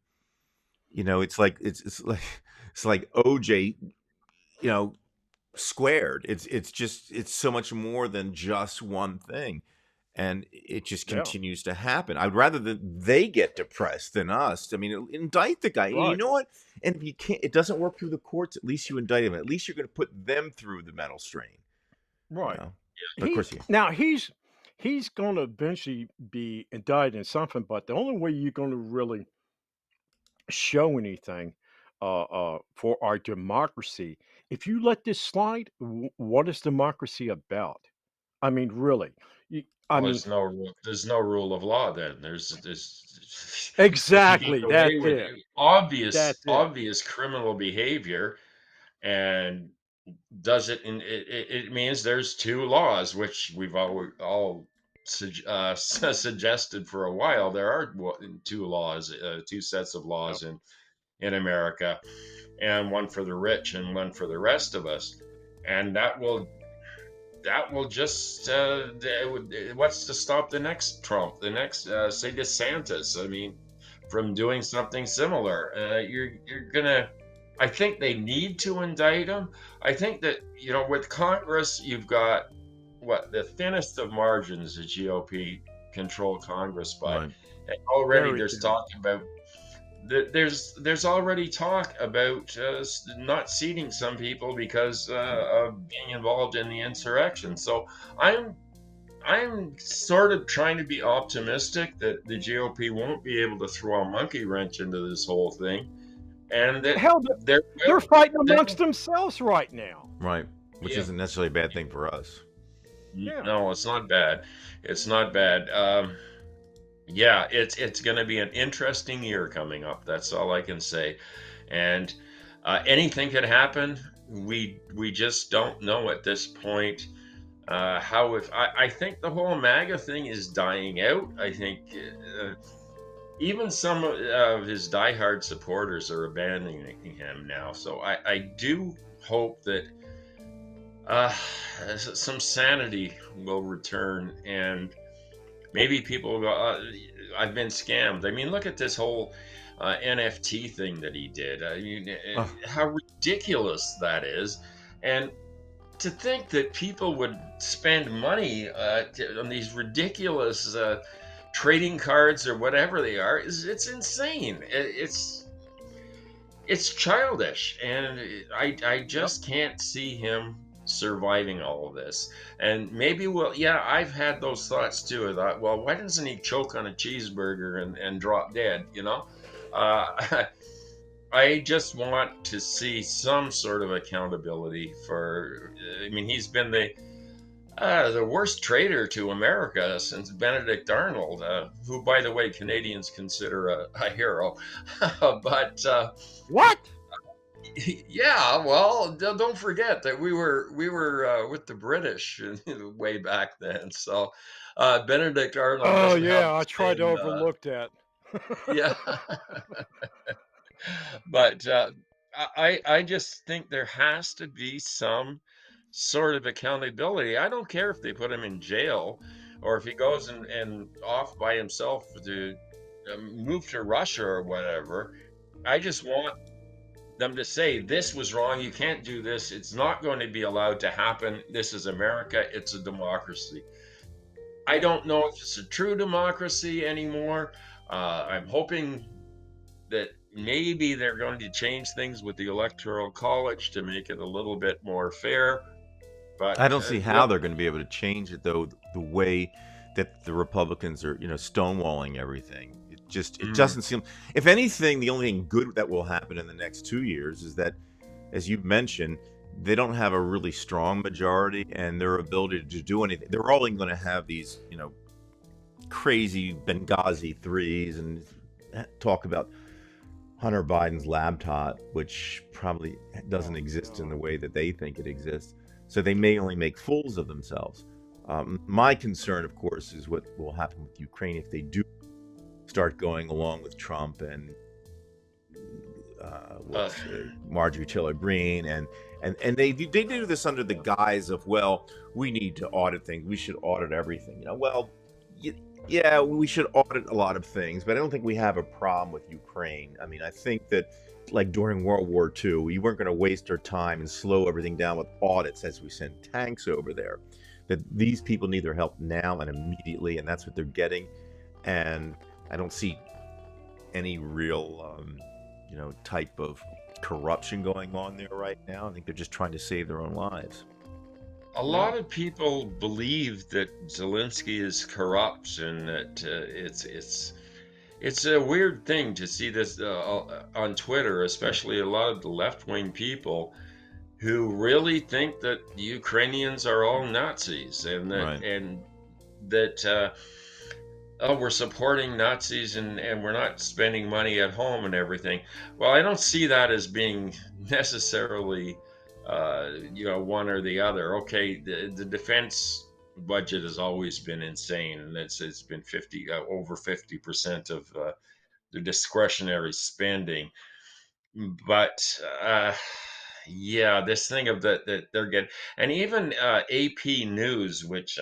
you know, it's like OJ, you know, squared. It's so much more than just one thing, and it just Yeah. continues to happen. I'd rather that they get depressed than us. I mean, indict the guy. And you Right. know what? And if you can't, it doesn't work through the courts. At least you indict him. At least you're going to put them through the mental strain. You Right. know. But of course, He's going to eventually be indicted in something, but the only way you're going to really show anything for our democracy, if you let this slide, what is democracy about? I mean, really. I Well, mean, there's no rule of law then. There's if you get exactly. away That's with it. obvious That's it. obvious criminal behavior and does it in it means there's two laws, which we've all suggested for a while. There are two laws, two sets of Yep. laws in America, and one for the rich and one for the rest of us. and that will just what's to stop the next Trump, the next say DeSantis? I mean, from doing something similar. You're gonna. I think they need to indict him. I think that with Congress, you've got what the thinnest of margins the GOP control Congress by, Right. and already Very there's thin. talk about there's already talk about not seating some people because of being involved in the insurrection. So I'm I'm sort of trying to be optimistic that the GOP won't be able to throw a monkey wrench into this whole thing, and that Hell, there they're will, fighting there, amongst themselves right now. Right. Which yeah, isn't necessarily a bad thing for us. Yeah. no, it's not bad. It's not bad. Yeah, it's going to be an interesting year coming up. That's all I can say. And anything could happen. We just don't know at this point. How if I think the whole MAGA thing is dying out. I think even some of his diehard supporters are abandoning him now. So I do hope that uh, some sanity will return, and maybe people will go, I've been scammed. I mean, look at this whole NFT thing that he did. I mean, Oh, how ridiculous that is. And to think that people would spend money on these ridiculous trading cards or whatever they are, it's insane. It's childish, and I Yep. just can't see him surviving all of this. And maybe, well, yeah, I've had those thoughts too. I thought, well, why doesn't he choke on a cheeseburger and drop dead? I just want to see some sort of accountability for. I mean, he's been the worst traitor to America since Benedict Arnold, who, by the way, Canadians consider a hero. But What? yeah, well, don't forget that we were with the British way back then. So Benedict Arnold Oh doesn't have yeah, I the tried to same. overlook that. Yeah, but I just think there has to be some sort of accountability. I don't care if they put him in jail or if he goes and off by himself to move to Russia or whatever. I just want them to say this was wrong. You can't do this. It's not going to be allowed to happen. This is America. It's a democracy. I Yeah. don't know if it's a true democracy anymore. I'm hoping that maybe they're going to change things with the electoral college to make it a little bit more fair. I But don't see how they're going to be able to change it though. The way that the Republicans are, stonewalling everything. It mm, doesn't seem. If anything, the only thing good that will happen in the next 2 years is that, as you mentioned, they don't have a really strong majority, and their ability to do anything. They're all going to have these, crazy Benghazi threes and talk about Hunter Biden's laptop, which probably doesn't Oh exist in the God. way that they think it exists. So they may only make fools of themselves. My concern, of course, is what will happen with Ukraine if they do start going along with Trump and uh, Marjorie Taylor Greene, and they do this under the guise of, well, we need to audit things, we should audit everything. Well, yeah, we should audit a lot of things, but I don't think we have a problem with Ukraine. I mean, I think that, like during World War II, we weren't going to waste our time and slow everything down with audits as we send tanks over there. That these people need their help now and immediately, and that's what they're getting. And I don't see any real, type of corruption going on there right now. I think they're just trying to save their own lives. a Yeah. lot of people believe that Zelensky is corrupt and that it's a weird thing to see this on Twitter, especially a lot of the left wing people who really think that the Ukrainians are all Nazis and that Right. oh, we're supporting Nazis and we're not spending money at home and everything. Well, I don't see that as being necessarily, one or the other. Okay, the defense budget has always been insane, and it's been over 50% of the discretionary spending. But Yeah, this thing of that they're getting, and even AP News, which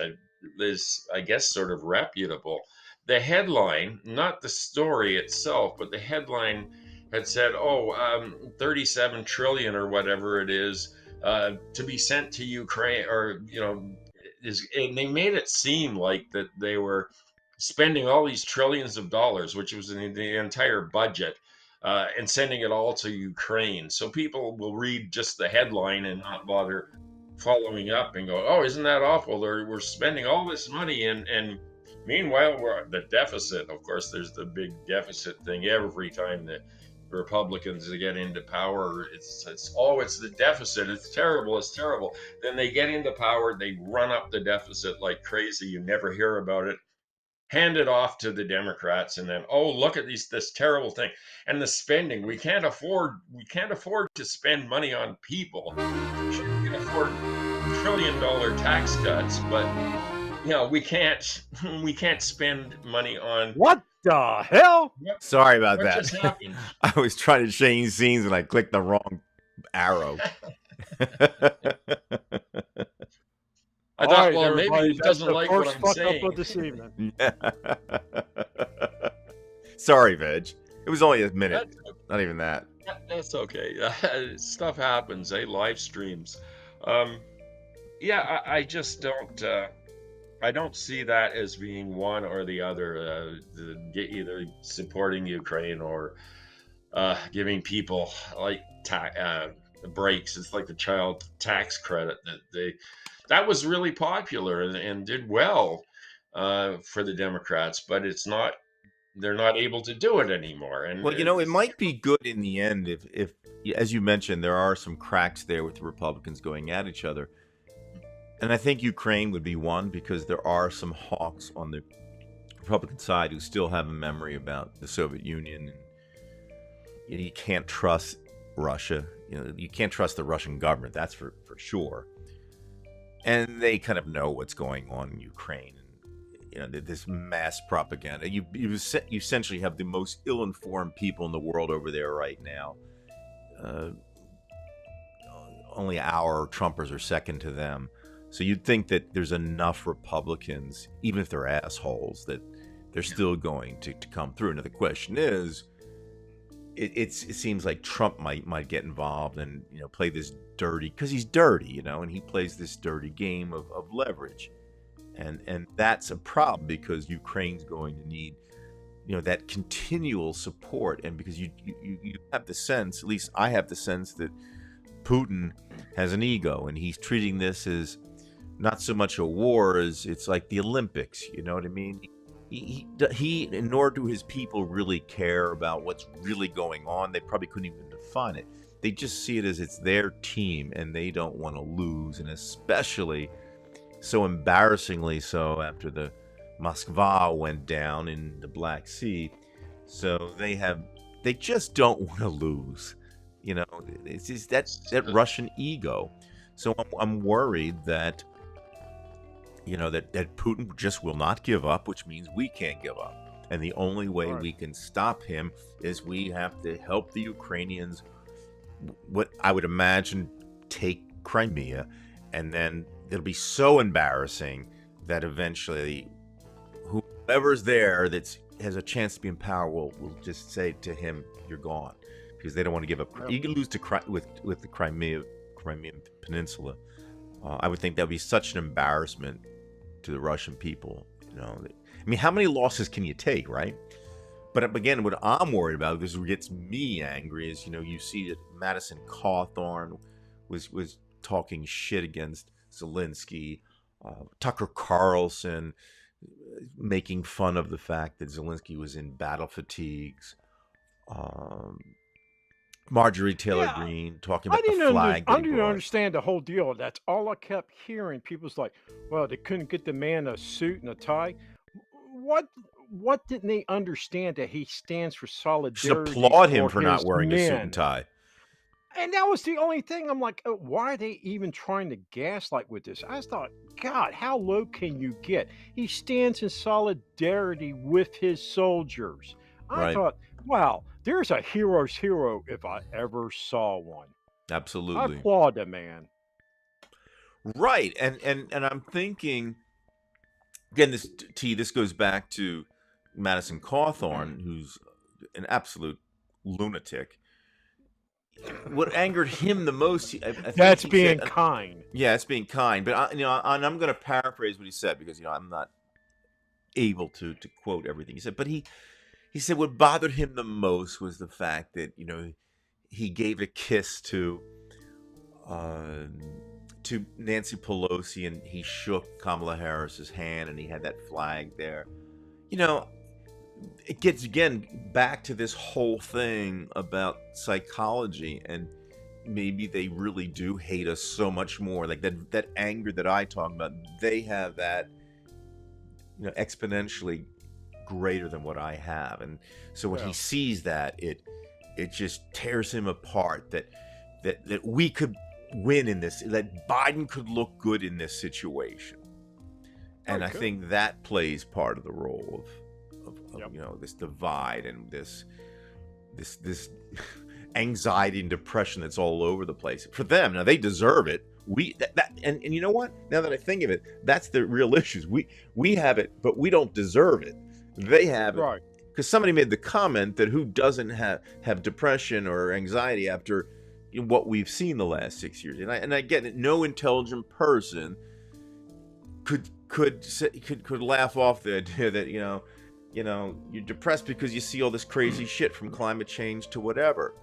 is, I guess, sort of reputable. The headline, not the story itself, but the headline had said, "Oh, 37 trillion or whatever it is to be sent to Ukraine," or and they made it seem like that they were spending all these trillions of dollars, which was in the entire budget, and sending it all to Ukraine. So people will read just the headline and not bother following up and go, "Oh, isn't that awful? We're spending all this money, and meanwhile we're the deficit." Of course, there's the big deficit thing every time the Republicans get into power. It's the deficit. It's terrible. It's terrible. Then they get into power, they run up the deficit like crazy. You never hear about it, hand it off to the Democrats, and then, oh, look at this terrible thing. And the spending, we can't afford to spend money on people. Sure, we can afford $1 trillion tax cuts, but we can't spend money on What the hell? Sorry about what that. just happened. I was trying to change scenes and I clicked the wrong arrow. I All thought, right, well, maybe everybody, he that's doesn't the like first what I'm fuck up saying. of this evening. Sorry, Veg. It was only a minute. That's, Not even that. that's okay. Stuff happens, live streams. Yeah, I just don't. I don't see that as being one or the other. Either supporting Ukraine or giving people like breaks. It's like the child tax credit that was really popular and did well for the Democrats, but it's not. They're not able to do it anymore. And Well, it might be good in the end if, as you mentioned, there are some cracks there with the Republicans going at each other. And I think Ukraine would be one because there are some hawks on the Republican side who still have a memory about the Soviet Union. And you can't trust Russia. You can't trust the Russian government. That's for sure. And they kind of know what's going on in Ukraine. This mass propaganda. You essentially have the most ill-informed people in the world over there right now. Only our Trumpers are second to them. So you'd think that there's enough Republicans, even if they're assholes, that they're still going to come through. Now the question is, it seems like Trump might get involved and play this dirty, because he's dirty, and he plays this dirty game of leverage, and that's a problem because Ukraine's going to need that continual support, and because you have the sense, at least I have the sense, that Putin has an ego and he's treating this as not so much a war as it's like the Olympics. You know what I mean? He nor do his people really care about what's really going on. They probably couldn't even define it. They just see it as it's their team and they don't want to lose, and especially so embarrassingly so after the Moskva went down in the Black Sea. So they just don't want to lose. It's just that Russian ego. So I'm worried that that Putin just will not give up, which means we can't give up. And the only way we can stop him is we have to help the Ukrainians, what I would imagine, take Crimea, and then it'll be so embarrassing that eventually whoever's there that has a chance to be in power will just say to him, "You're gone," because they don't want to give up. You can lose with the Crimean Peninsula. I would think that would be such an embarrassment to the Russian people. I mean, how many losses can you take, right? But again, what I'm worried about, this gets me angry, is you see that Madison Cawthorn was talking shit against Zelensky, Tucker Carlson making fun of the fact that Zelensky was in battle fatigues. Marjorie Taylor Greene talking about the flag. I didn't understand the whole deal. That's all I kept hearing. People's like, well, they couldn't get the man a suit and a tie. What didn't they understand that he stands for solidarity? Just applaud him for his not wearing a suit men. and tie. And that was the only thing. I'm like, why are they even trying to gaslight with this? I just thought, God, how low can you get? He stands in solidarity with his soldiers. I Right. thought, wow, there's a hero's hero if I ever saw one. I Absolutely. applaud the man. Right. And I'm thinking again, this goes back to Madison Cawthorn, who's an absolute lunatic. What angered him the most, I think That's he said, being kind. yeah, it's being kind, but and I'm going to paraphrase what he said because I'm not able to quote everything he said, but he said what bothered him the most was the fact that he gave a kiss uh, to Nancy Pelosi and he shook Kamala Harris's hand and he had that flag there. You know, it gets again back to this whole thing about psychology and maybe they really do hate us so much more. Like that anger that I talk about, they have that exponentially greater than what I have. And so when Yeah. he sees that, it just tears him apart that we could win in this, that Biden could look good in this situation. And I Okay. think that plays part of the role of Yep. this divide and this anxiety and depression that's all over the place for them. Now they deserve it. And you know what? Now that I think of it, that's the real issues. We have it, but we don't deserve it. They have it Right. because somebody made the comment that who doesn't have depression or anxiety after what we've seen the last 6 years. And I get it. No intelligent person could laugh off the idea that you're depressed because you see all this crazy shit from climate change to whatever.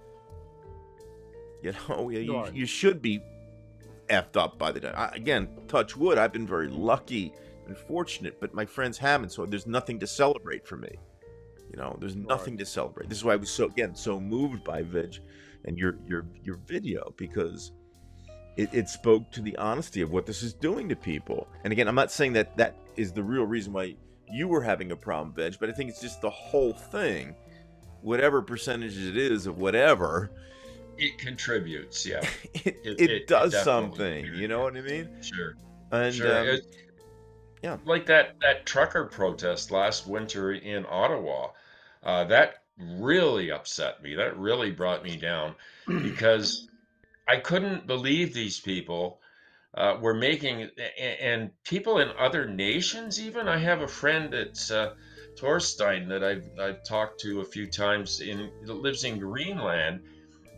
Right. You should be effed up by the day. Again, touch wood, I've been very lucky and fortunate, but my friends haven't, so there's nothing to celebrate for me. There's nothing to celebrate. This is why I was so moved by Vij and your video, because it spoke to the honesty of what this is doing to people. And again, I'm not saying that is the real reason why you were having a problem, Vij, but I think it's just the whole thing, whatever percentage it is of whatever, It contributes, yeah. it does definitely something. You contributes. know what I mean? Sure. And Sure. yeah. Like that trucker protest last winter in Ottawa, that really upset me. That really brought me down because I couldn't believe these people were making, and people in other nations even. I have a friend that's Torstein that I've talked to a few times that lives in Greenland,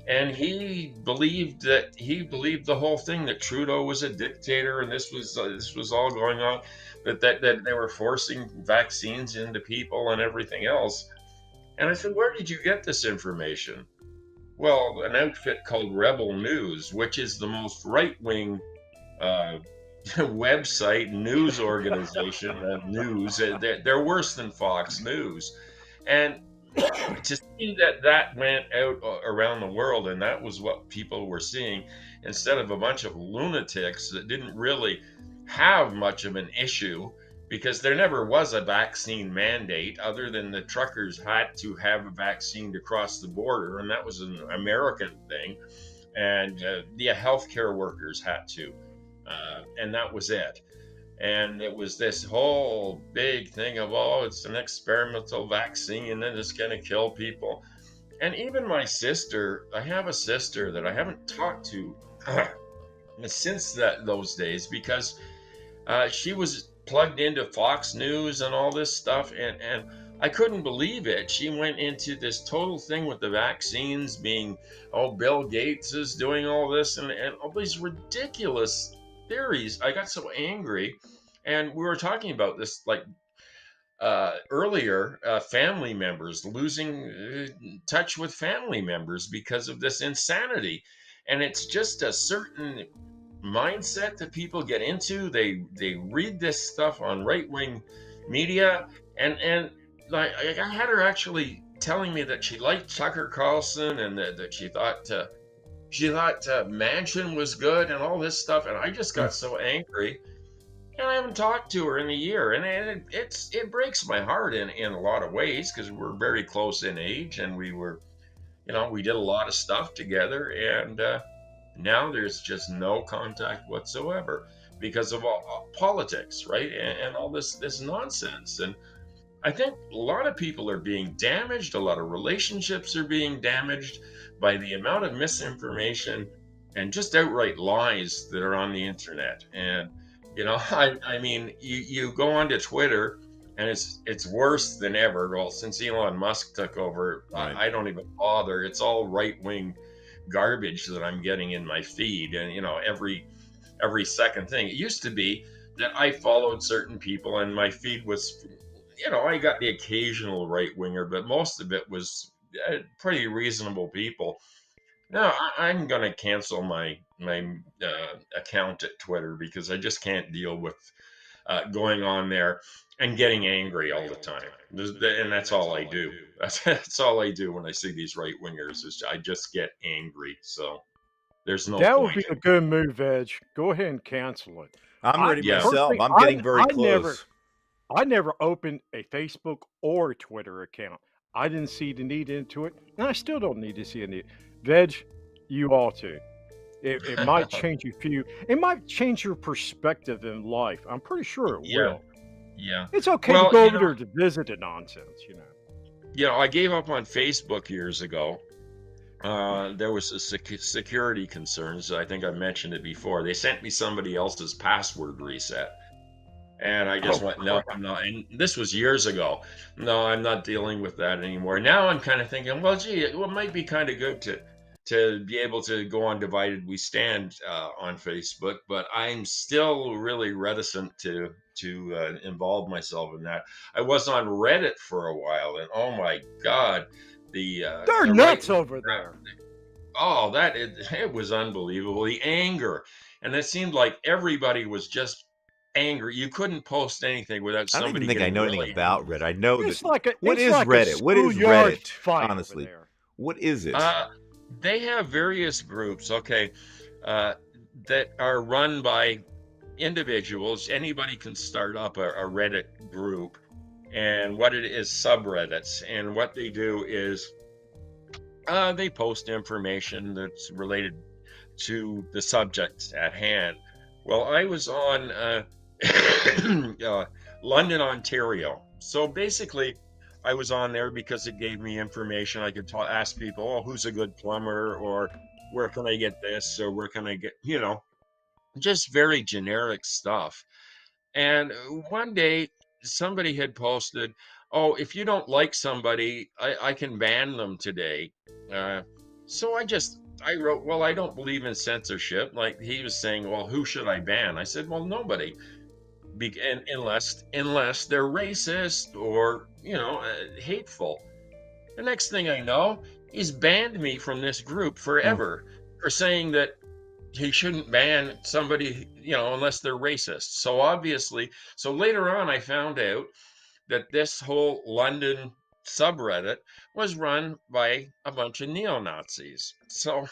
and he believed the whole thing, that Trudeau was a dictator and this was all going on, that they were forcing vaccines into people and everything else. And I said, where did you get this information? Well, an outfit called Rebel News, which is the most right-wing website, news organization, news. They're worse than Fox News. And to see that went out around the world, and that was what people were seeing, instead of a bunch of lunatics that didn't really have much of an issue, because there never was a vaccine mandate other than the truckers had to have a vaccine to cross the border, and that was an American thing, and the healthcare workers had to, and that was it. And it was this whole big thing of, oh, it's an experimental vaccine and it's going to kill people. And even my sister, I have a sister that I haven't talked to since those days, because she was plugged into Fox News and all this stuff, and I couldn't believe it. She went into this total thing with the vaccines being, oh, Bill Gates is doing all this and all these ridiculous theories. I got so angry. And we were talking about this like earlier, family members losing touch with family members because of this insanity. And it's just a certain mindset that people get into. They read this stuff on right-wing media, and like I had her actually telling me that she liked Tucker Carlson and that she thought Manchin was good and all this stuff, and I just got so angry. And I haven't talked to her in a year, and it breaks my heart in a lot of ways, because we're very close in age, and we did a lot of stuff together, and now there's just no contact whatsoever because of all politics, right? And all this nonsense. And I think a lot of people are being damaged. A lot of relationships are being damaged by the amount of misinformation and just outright lies that are on the internet. And I mean, you go onto Twitter, and it's worse than ever. Well, since Elon Musk took over, Right. I don't even bother. It's all right wing garbage that I'm getting in my feed, and every second thing. It used to be that I followed certain people, and my feed was, I got the occasional right winger, but most of it was pretty reasonable people. No, I'm going to cancel my account at Twitter because I just can't deal with going on there and getting angry all the time. And that's all I do. That's all I do when I see these right wingers is I just get angry. So there's no That would be point. a good move, Edge. Go ahead and cancel it. I'm I ready Yeah. myself. personally, I'm getting very I close. never opened a Facebook or Twitter account. I didn't see the need into it, and I still don't need to see a need. Veg, you ought to. It might change you few. It might change your perspective in life. I'm pretty sure it Yeah. will. Yeah. It's okay Well, to go over there to visit the nonsense. I gave up on Facebook years ago. There was a security concerns. I think I mentioned it before. They sent me somebody else's password reset. And I just Oh, went, no, crap. I'm not. And this was years ago. No, I'm not dealing with that anymore. Now I'm kind of thinking, well, gee, it might be kind of good to be able to go on Divided We Stand on Facebook, but I'm still really reticent to involve myself in that. I was on Reddit for a while, and oh my God, They're the nuts right over there. oh, it was unbelievable. The anger, and it seemed like everybody was just angry. You couldn't post anything without I don't even somebody think I getting know anything really about Reddit. I know that. What It's is like a Reddit? What is schoolyard Reddit? fight over Honestly, there. what is it? They have various groups, okay, uh, that are run by individuals. Anybody can start up a Reddit group, and what it is, subreddits. And what they do is they post information that's related to the subject at hand. Well, I was on London, Ontario. So basically, I was on there because it gave me information. I could ask people, oh, who's a good plumber, or where can I get this, or where can I get, just very generic stuff. And one day, somebody had posted, oh, if you don't like somebody, I can ban them today. Uh, so I wrote, well, I don't believe in censorship. Like he was saying, well, who should I ban? I said, well, nobody, unless they're racist or hateful. The next thing I know, he's banned me from this group forever for saying that he shouldn't ban somebody, unless they're racist. So later on, I found out that this whole London subreddit was run by a bunch of neo-Nazis. So,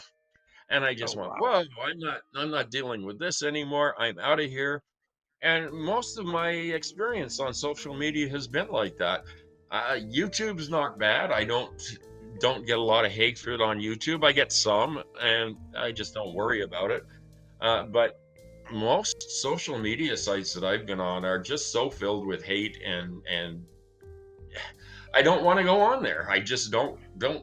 and I Oh, just went, wow. whoa, I'm not dealing with this anymore. I'm out of here. And most of my experience on social media has been like that. YouTube's not bad. I don't get a lot of hatred on YouTube. I get some, and I just don't worry about it. But most social media sites that I've been on are just so filled with hate, and I don't want to go on there. I just don't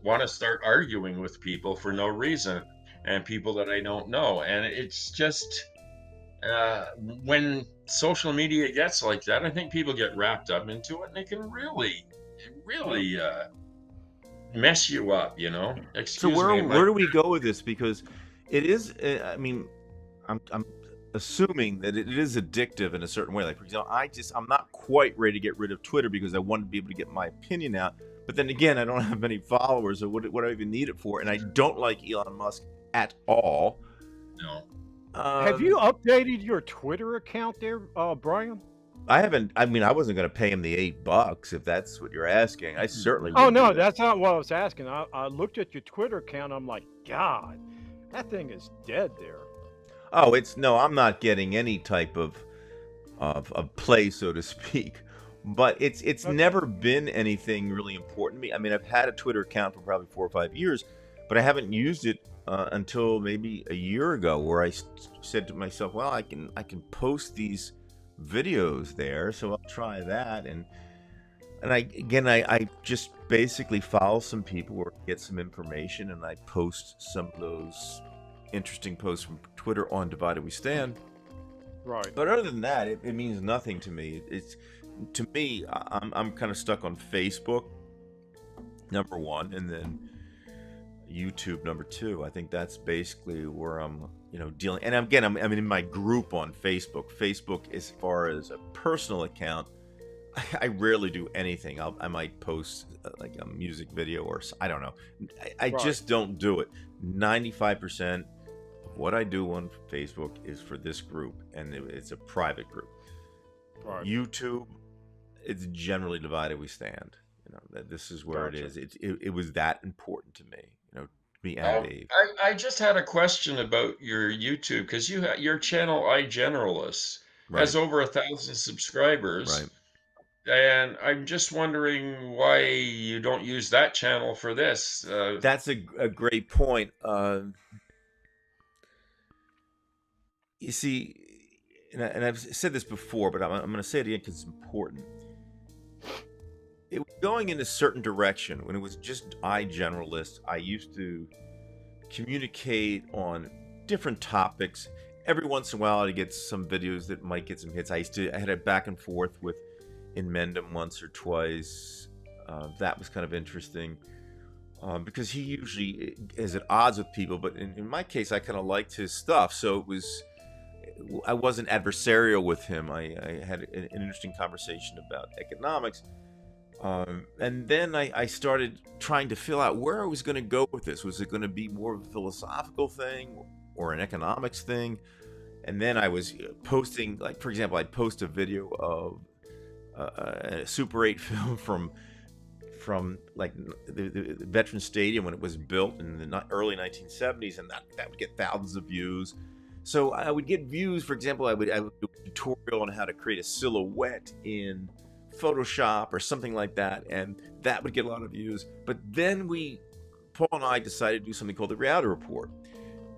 want to start arguing with people for no reason, and people that I don't know. And it's just when social media gets like that, I think people get wrapped up into it, and it can really mess you up. So Excuse where me. do we go with this? Because it is. I mean, I'm assuming that it is addictive in a certain way. Like, for example, I'm not quite ready to get rid of Twitter because I want to be able to get my opinion out. But then again, I don't have many followers, so what do I even need it for? And I don't like Elon Musk at all. No. Have you updated your Twitter account there, Brian? I haven't. I mean, I wasn't going to pay him the $8 if that's what you're asking. I certainly. Oh wouldn't do no, that. that's not what I was asking. I looked at your Twitter account. I'm like, God, that thing is dead there. Oh, I'm not getting any type of play, so to speak. But it's Okay. never been anything really important to me. I mean, I've had a Twitter account for probably 4 or 5 years, but I haven't used it until maybe a year ago, where I said to myself, well, I can post these videos there, so I'll try that. And I just basically follow some people or get some information, and I post some of those interesting posts from Twitter on Divided We Stand. Right. But other than that, it means nothing to me. It's to me, I'm kind of stuck on Facebook, number one, and then YouTube, number two. I think that's basically where I'm, dealing. And again, I'm in my group on Facebook. Facebook, as far as a personal account, I rarely do anything. I might post like a music video or I don't know. I Right. just don't do it. 95% of what I do on Facebook is for this group, and it's a private group. Right. YouTube, it's generally Divided We Stand. That this is where Gotcha. it is. It was that important to me. Me and Oh, Dave. I just had a question about your YouTube because your channel iGeneralist Right. has over 1,000 subscribers, Right. and I'm just wondering why you don't use that channel for this. That's a great point. You see, and I've said this before, but I'm going to say it again because it's important. It was going in a certain direction. When it was just iGeneralist, I used to communicate on different topics. Every once in a while, I'd get some videos that might get some hits. I had a back and forth with Inmendum once or twice. That was kind of interesting because he usually is at odds with people. But in my case, I kind of liked his stuff. So I wasn't adversarial with him. I had an interesting conversation about economics. And then I started trying to fill out where I was going to go with this. Was it going to be more of a philosophical thing or an economics thing? And then I was posting, like, for example, I'd post a video of a Super 8 film from like the Veterans Stadium when it was built in the early 1970s, and that would get thousands of views. So I would get views. For example, I would do a tutorial on how to create a silhouette in Photoshop or something like that, and that would get a lot of views. But then Paul and I decided to do something called the Reality Report,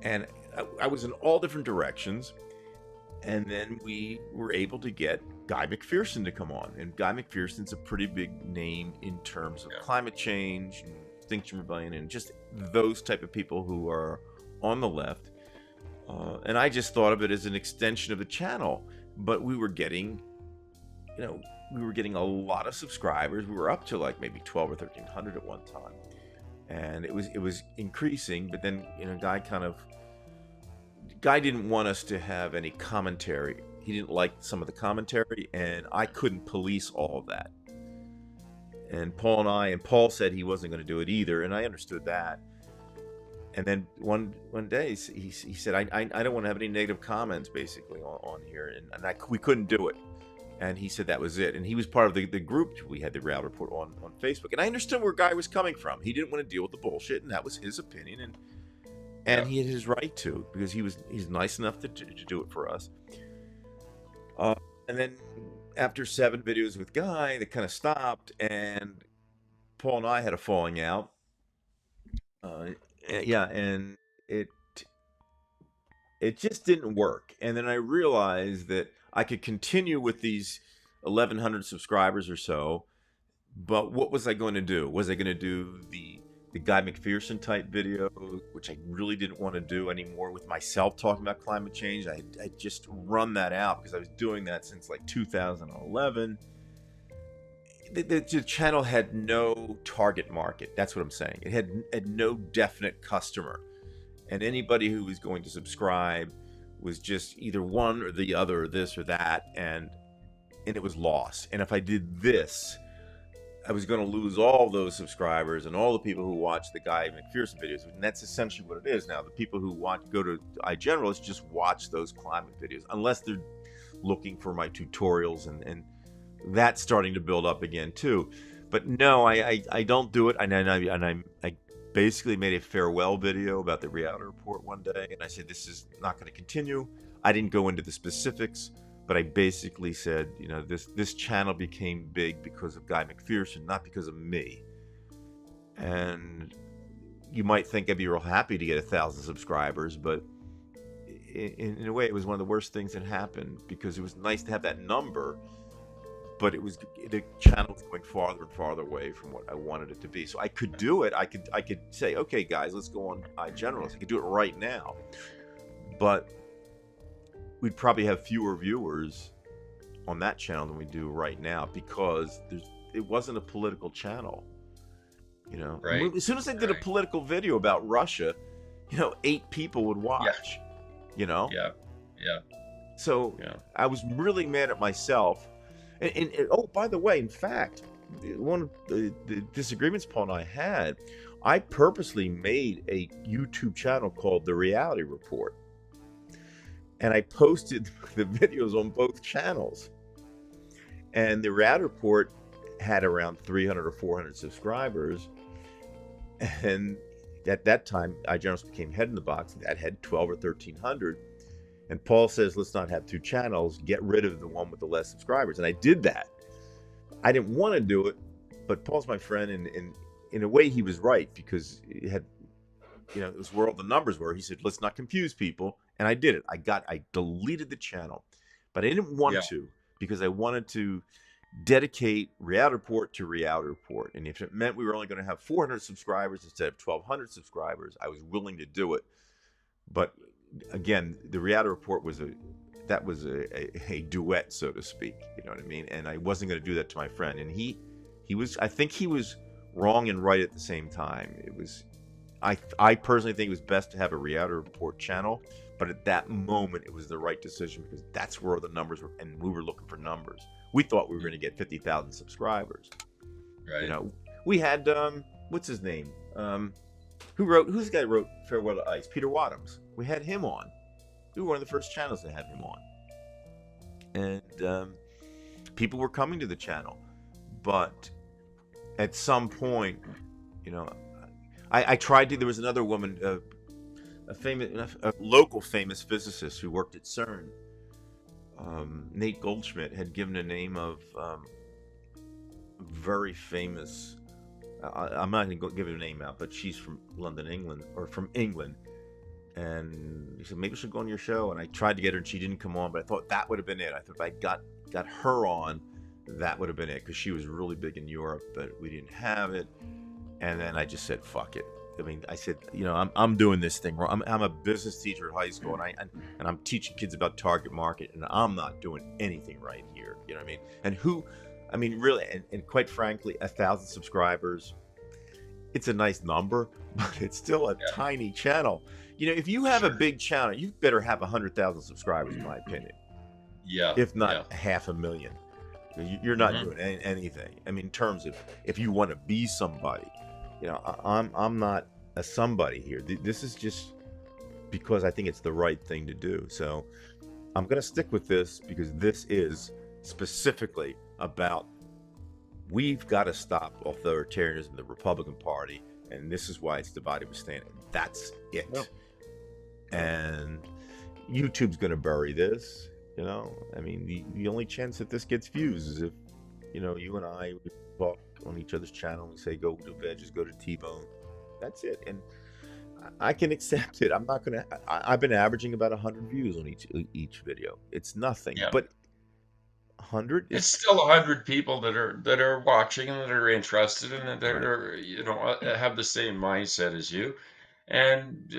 and I was in all different directions, and then we were able to get Guy McPherson to come on, and Guy McPherson's a pretty big name in terms of climate change and Extinction Rebellion and just those type of people who are on the left, and I just thought of it as an extension of the channel. But we were getting a lot of subscribers. We were up to like maybe 12 or 1,300 at one time, and it was increasing. But then Guy didn't want us to have any commentary. He didn't like some of the commentary, and I couldn't police all of that. And Paul said he wasn't going to do it either, and I understood that. And then one day he said, I don't want to have any negative comments basically on here, and we couldn't do it. And he said that was it. And he was part of the group we had, the Reality Report on Facebook. And I understood where Guy was coming from. He didn't want to deal with the bullshit, and that was his opinion. And he had his right to, because he's nice enough to do it for us. And then after 7 videos with Guy, they kind of stopped, and Paul and I had a falling out. And it just didn't work. And then I realized that I could continue with these 1,100 subscribers or so, but what was I going to do? Was I going to do the Guy McPherson type video, which I really didn't want to do anymore with myself talking about climate change? I just run that out because I was doing that since like 2011. The channel had no target market. That's what I'm saying. It had no definite customer, and anybody who was going to subscribe was just either one or the other, or this or that, and it was lost. And if I did this, I was going to lose all those subscribers and all the people who watch the Guy McPherson videos. And that's essentially what it is now. The people who go to iGeneralist just watch those climate videos, unless they're looking for my tutorials, and that's starting to build up again too. But no, I don't do it. And I basically made a farewell video about the Reality Report one day, and I said this is not going to continue. I didn't go into the specifics, but I basically said, this channel became big because of Guy McPherson, not because of me. And you might think I'd be real happy to get 1,000 subscribers, but in a way, it was one of the worst things that happened, because it was nice to have that number, but the channel was going farther and farther away from what I wanted it to be. So I could do it. I could say, okay, guys, let's go on iGeneralist. I could do it right now, but we'd probably have fewer viewers on that channel than we do right now because it wasn't a political channel. You know, Right. as soon as I did a Right. political video about Russia, 8 people would watch. You know, Yeah. Yeah. so Yeah. I was really mad at myself. And oh, by the way, in fact, one of the disagreements Paul and I had, I purposely made a YouTube channel called The Reality Report, and I posted the videos on both channels. And The Reality Report had around 300 or 400 subscribers, and at that time, iGeneralist became Head in the Box. That had 12 or 1300. And Paul says, let's not have 2 channels. Get rid of the one with the less subscribers. And I did that. I didn't want to do it, but Paul's my friend, and in a way, he was right because it had, it was where all the numbers were. He said, let's not confuse people, and I did it. I deleted the channel, but I didn't want Yeah. to because I wanted to dedicate Reality Report to Reality Report, and if it meant we were only going to have 400 subscribers instead of 1,200 subscribers, I was willing to do it. But again, the Reality Report was a duet, so to speak. You know what I mean? And I wasn't going to do that to my friend. And he was, I think he was wrong and right at the same time. It was, I personally think it was best to have a Reality Report channel, but at that moment it was the right decision because that's where the numbers were, and we were looking for numbers. We thought we were going to get 50,000 subscribers. Right. We had what's his name? Who's the guy who wrote Farewell to Ice? Peter Wadhams. We had him on. We were one of the first channels that had him on. And people were coming to the channel. But at some point, I tried to, there was another woman, a local famous physicist who worked at CERN. Nate Goldschmidt had given a name of very famous, I'm not going to give her name out, but she's from London, England, or from England. And he said, maybe she'll go on your show. And I tried to get her and she didn't come on, but I thought that would have been it. I thought if I got her on, that would have been it, because she was really big in Europe, but we didn't have it. And then I just said, fuck it. I mean, I said, I'm doing this thing wrong. I'm a business teacher at high school, and I'm teaching kids about target market, and I'm not doing anything right here. You know what I mean? And really, and quite frankly, 1,000 subscribers, it's a nice number, but it's still a tiny channel. If you have a big channel, you better have 100,000 subscribers, in my opinion. Yeah. If not 500,000. You're not doing anything. I mean, in terms of if you want to be somebody, I'm not a somebody here. This is just because I think it's the right thing to do. So I'm going to stick with this because this is specifically about we've got to stop authoritarianism in the Republican Party, and this is why it's divided we stand. That's it. Yeah. And YouTube's going to bury this. I mean, the only chance that this gets views is if, you and I talk on each other's channel and say, go to bed, just go to T-Bone. That's it. And I can accept it. I'm not going to, I've been averaging about 100 views on each video. It's nothing, but 100? It's still 100 people that are watching and that are interested and that are, have the same mindset as you. And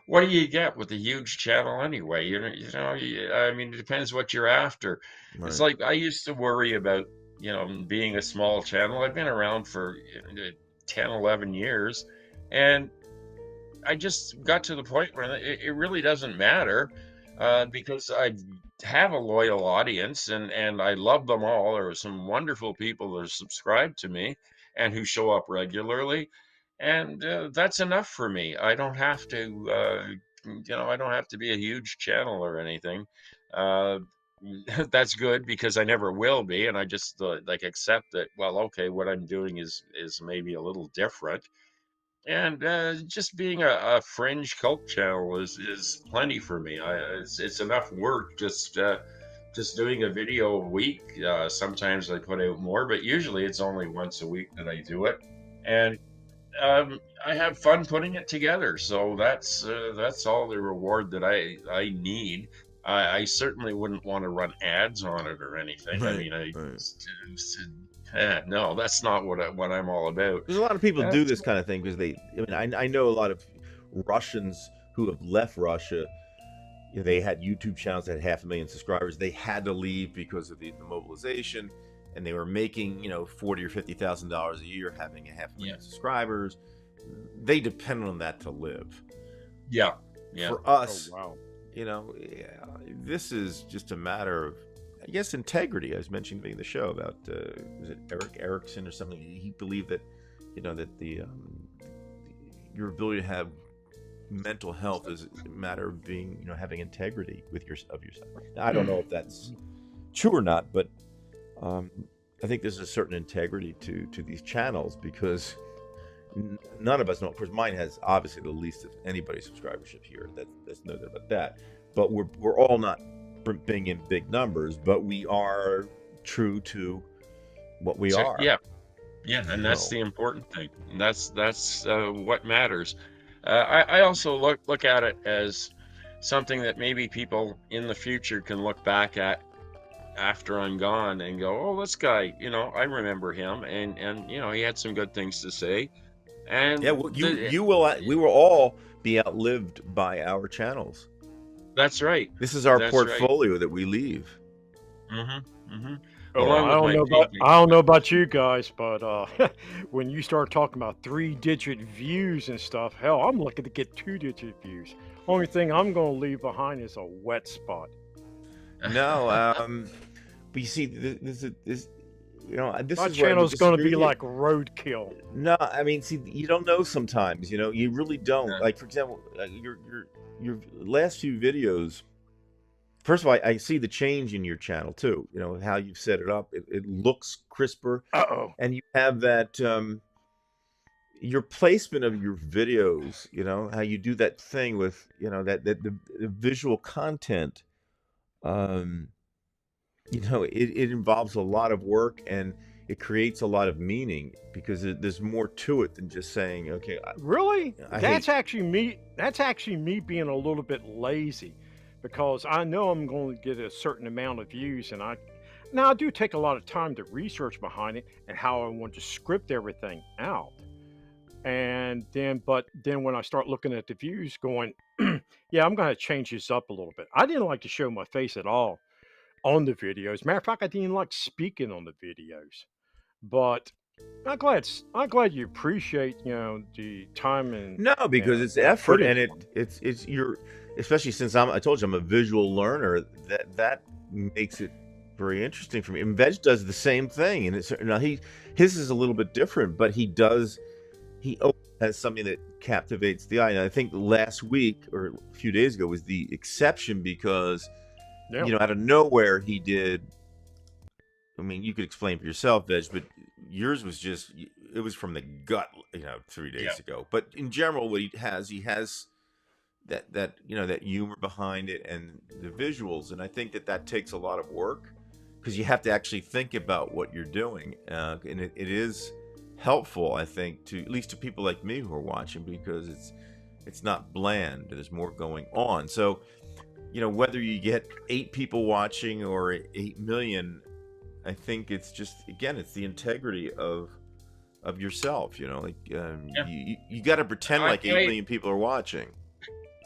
what do you get with a huge channel anyway? I mean, it depends what you're after. Right. It's like I used to worry about, being a small channel. I've been around for 10, 11 years, and I just got to the point where it really doesn't matter because I have a loyal audience and I love them all. There are some wonderful people that are subscribed to me and who show up regularly. And that's enough for me. I don't have to, I don't have to be a huge channel or anything. That's good because I never will be, and I just accept that. Well, okay, what I'm doing is maybe a little different, and just being a fringe cult channel is plenty for me. It's enough work just doing a video a week. Sometimes I put out more, but usually it's only once a week that I do it, and I have fun putting it together. So that's all the reward that I need. I certainly wouldn't want to run ads on it or anything. I Right, mean, right. no, that's not what I'm all about. Because a lot of people do That's this kind of thing because they. I mean, I know a lot of Russians who have left Russia. You know, they had YouTube channels that had 500,000 subscribers. They had to leave because of the mobilization, and they were making $40,000 or $50,000 a year, having a 500,000 subscribers. They depend on that to live. yeah. For Oh us, wow. this is just a matter of, I guess, integrity. I was mentioning in the show about was it Eric Erickson or something? He believed that that your ability to have mental health is a matter of being having integrity with yourself. Now, I don't know if that's true or not, but I think there's a certain integrity to these channels because none of us know. Of course, mine has obviously the least of anybody's subscribership here. That's no doubt about that. But we're all not being in big numbers, but we are true to what we are. Yeah, and that's So, the important thing. And that's what matters. I also look at it as something that maybe people in the future can look back at after I'm gone and go, oh, this guy, I remember him, and he had some good things to say. yeah, And well, we will all be outlived by our channels. that's right. This is our That's right. portfolio that we leave. Oh, Along I with don't my know painting. I don't know about you guys, but when you start talking about 3-digit views and stuff, hell, I'm looking to get 2-digit views. Only thing I'm gonna leave behind is a wet spot. No, but you see, this is My is where I would channel's gonna disagree be with you. like roadkill. No, I mean, see, you don't know sometimes. You really don't. Yeah. Like, for example, your last few videos. First of all, I see the change in your channel too. How you've set it up. It looks crisper, Uh-oh. and you have that your placement of your videos. How you do that thing with that the visual content. Um, it involves a lot of work and it creates a lot of meaning because there's more to it than just saying, okay, Really? I That's hate. actually me. That's actually me being a little bit lazy, because I know I'm going to get a certain amount of views, and I do take a lot of time to research behind it and how I want to script everything out. But then when I start looking at the views, going, yeah, I'm going to change this up a little bit. I didn't like to show my face at all on the videos. Matter of fact, I didn't like speaking on the videos. But I'm glad you appreciate the time and No, because it's that I effort put and into them. it's you're, especially since I told you I'm a visual learner, that makes it very interesting for me. And Veg does the same thing, and it's now his is a little bit different, but he always has something that captivates the eye. And I think last week or a few days ago was the exception because Yeah. out of nowhere he did. I mean, you could explain for yourself, Veg, but yours was just, it was from the gut, 3 days Yeah. ago. But in general, what he has that that humor behind it and the visuals, and I think that takes a lot of work because you have to actually think about what you're doing, and it is helpful, I think, to at least to people like me who are watching because it's not bland. There's more going on. So whether you get 8 people watching or 8 million, I think it's just, again, it's the integrity of yourself. Like Yeah. you got to pretend I, like 8 I million people are watching.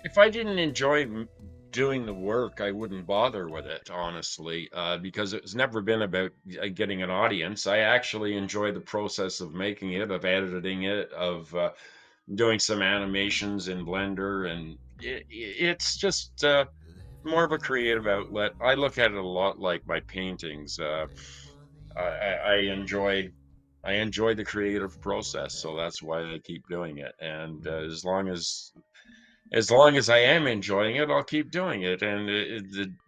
if I didn't enjoy doing the work, I wouldn't bother with it, honestly, because it's never been about getting an audience. I actually enjoy the process of making it, of editing it, of doing some animations in Blender, and it's just more of a creative outlet. I look at it a lot like my paintings. I enjoy the creative process, so that's why I keep doing it. And as long as I am enjoying it, I'll keep doing it. And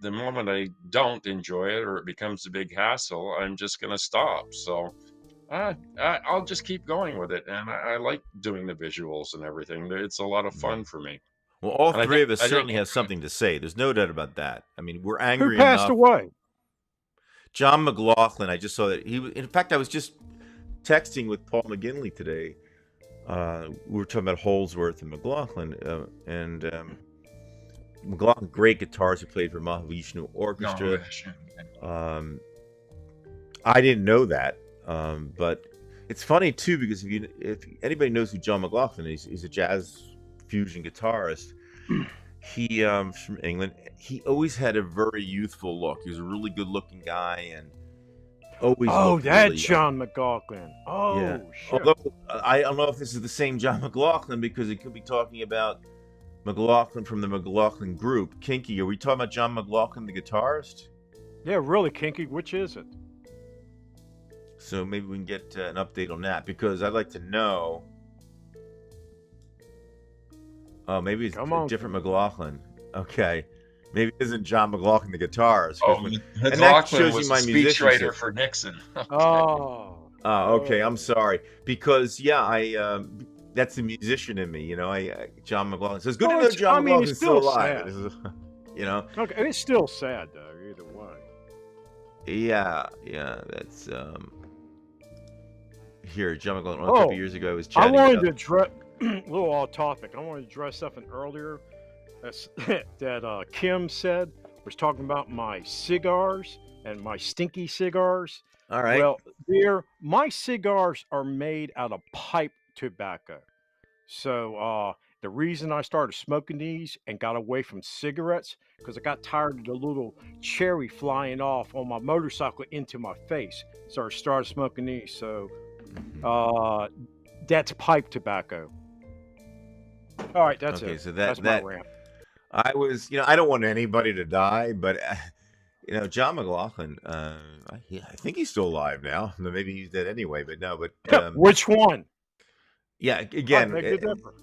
the moment I don't enjoy it or it becomes a big hassle, I'm just going to stop. So I'll just keep going with it. And I like doing the visuals and everything. It's a lot of Yeah. fun for me. Well, all And I three think of us I think certainly have something to say. There's no doubt about that. I mean, we're Who angry passed enough. away? John McLaughlin, I just saw that he was. In fact, I was just texting with Paul McGinley today. We were talking about Holsworth and McLaughlin, and McLaughlin, great guitarist who played for Mahavishnu Orchestra. No, Um, I didn't know that, but it's funny too because if anybody knows who John McLaughlin is, he's a jazz fusion guitarist. He from England. He always had a very youthful look. He was a really good-looking guy and always. Oh, looked that's really young. John McLaughlin. Oh, Yeah. shit. Although I don't know if this is the same John McLaughlin because it could be talking about McLaughlin from the McLaughlin Group. Kinky, are we talking about John McLaughlin, the guitarist? Yeah, really, Kinky. Which is it? So maybe we can get an update on that because I'd like to know. Oh, maybe it's Come a on. different McLaughlin. Okay. Maybe it isn't John McLaughlin, the guitarist. 'cause Oh, when- that McLaughlin shows you was my the musicianship. speechwriter for Nixon. Oh. Okay, I'm sorry. Because, yeah, that's the musician in me, John McLaughlin. So it's good to know it's- John I mean, McLaughlin's it's still still alive. sad. This is- you know? Okay, it's still sad though. Either way. Yeah, that's, here, John McLaughlin, a couple Oh, years ago, was I chatting wanted about... to address a little off topic. I wanted to address something earlier that's, that Kim said was talking about my cigars and my stinky cigars. All right. Well, my cigars are made out of pipe tobacco. So the reason I started smoking these and got away from cigarettes because I got tired of the little cherry flying off on my motorcycle into my face. So I started smoking these. So that's pipe tobacco. All right, that's Okay, it. so That's my rant. I was, I don't want anybody to die, but John McLaughlin, I think he's still alive now. Maybe he's dead anyway, but no. But Which one? yeah, again, Beg the difference.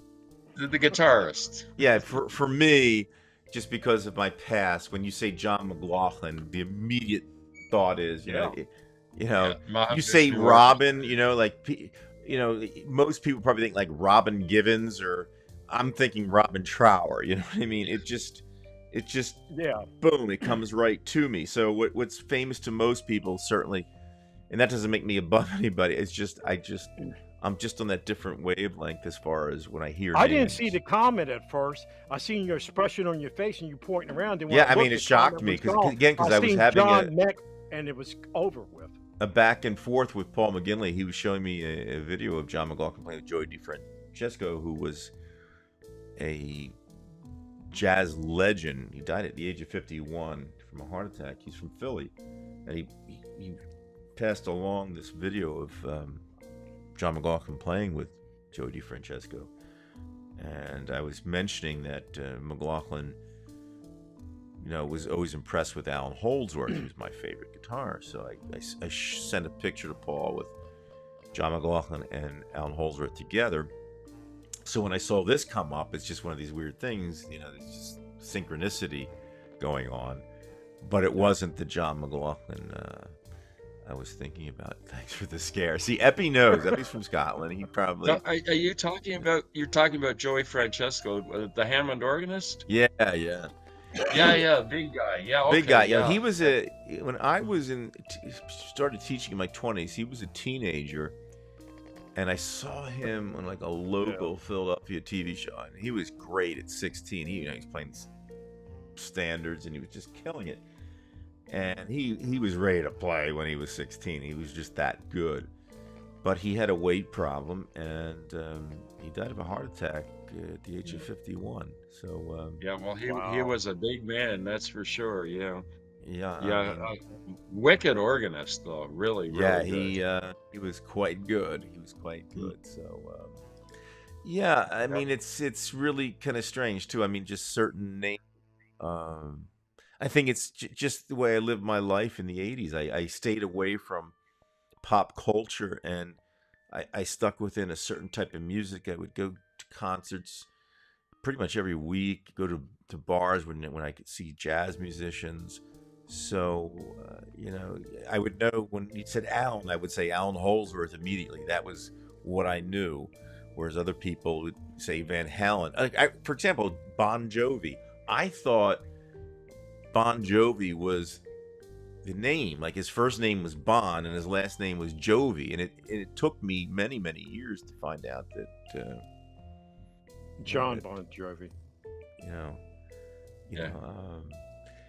The guitarist. yeah, for me, just because of my past, when you say John McLaughlin, the immediate thought is, you say Mahavishnu Robin, most people probably think like Robin Givens, or I'm thinking Robin Trower. You know what I mean? It just Yeah. boom, it comes right to me. So what's famous to most people, certainly, and that doesn't make me above anybody. It's just I'm just on that different wavelength as far as when I hear. I didn't names. see the comment at first. I seen your expression on your face and you pointing around. And when Yeah, I I mean, looked, it the shocked comment me was because gone. again, because I was seen having John Mack, and it was over with. a back and forth with Paul McGinley. He was showing me a video of John McLaughlin playing with Joey DiFrancesco, who was a jazz legend. He died at the age of 51 from a heart attack. He's from Philly, and he passed along this video of John McLaughlin playing with Joey DiFrancesco. And I was mentioning that McLaughlin, was always impressed with Alan Holdsworth, who's my favorite guitarist. So I sent a picture to Paul with John McLaughlin and Alan Holdsworth together. So when I saw this come up, it's just one of these weird things, there's just synchronicity going on. But it wasn't the John McLaughlin I was thinking about. Thanks for the scare. See, Epi knows. Epi's from Scotland. He probably... No, are you talking about? You're talking about Joey Francesco, the Hammond organist? Yeah. Yeah, big guy. Yeah, okay, Big guy. Yeah, he was when I was started teaching in my 20s, he was a teenager, and I saw him on like a local Philadelphia TV show, and he was great at 16. He's playing standards, and he was just killing it. And he was ready to play when he was 16. He was just that good. But he had a weight problem, and he died of a heart attack at the age of 51. So Yeah, well, he Wow. was a big man, that's for sure. Yeah, yeah, yeah, wicked organist though, really. yeah, good. he was quite good. He was quite good. So yeah, I mean it's really kind of strange too. I mean, just certain names. I think it's just the way I lived my life in the 80s. I stayed away from pop culture, and I stuck within a certain type of music. I would go to concerts pretty much every week, go to bars when I could see jazz musicians. So, I would know when he said Alan, I would say Alan Holdsworth immediately. That was what I knew. Whereas other people would say Van Halen. For example, Bon Jovi. I thought Bon Jovi was the name. Like his first name was Bon and his last name was Jovi. And it took me many, many years to find out that... John Bon Jovi. you Yeah. know,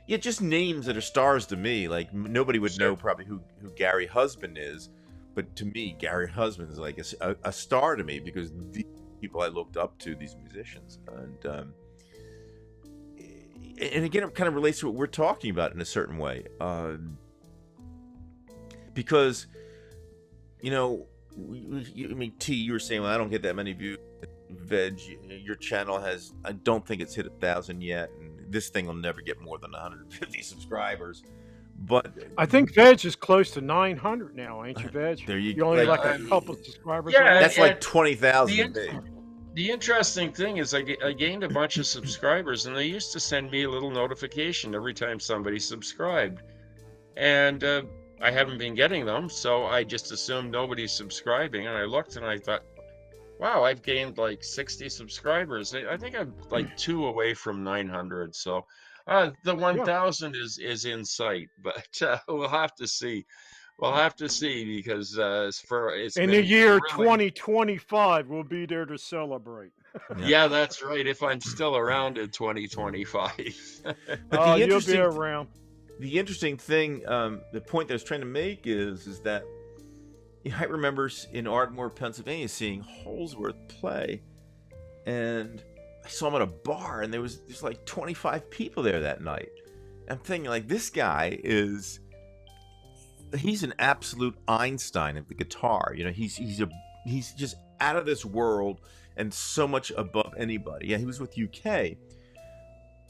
yeah, just names that are stars to me. Like nobody would know Sure. probably who Gary Husband is, but to me, Gary Husband is like a star to me because the people I looked up to, these musicians, and again, it kind of relates to what we're talking about in a certain way, because you know, I mean, T, you were saying, well, I don't get that many views. Veg, your channel has, I don't think it's hit 1,000 yet, and this thing will never get more than 150 subscribers. But I think Veg is close to 900 now, ain't you, Veg? there you You're only like, like a couple subscribers Yeah, away. that's like and 20,000 the to in- me. the interesting thing is I gained a bunch of subscribers, and they used to send me a little notification every time somebody subscribed. And I haven't been getting them, so I just assumed nobody's subscribing. And I looked and I thought, wow, I've gained like 60 subscribers. I think I'm like 2 away from 900. So the Yeah. 1,000 is in sight, but we'll have to see. We'll have to see because it's In the been year really. 2025, we'll be there to celebrate. Yeah. Yeah, that's right. If I'm still around in 2025. But the You'll be around. interesting thing, the point that I was trying to make is that I remember in Ardmore, Pennsylvania, seeing Holsworth play, and I saw him at a bar, and there's like 25 people there that night. I'm thinking, like, this guy he's an absolute Einstein of the guitar. You know, he's just out of this world and so much above anybody. Yeah, he was with UK.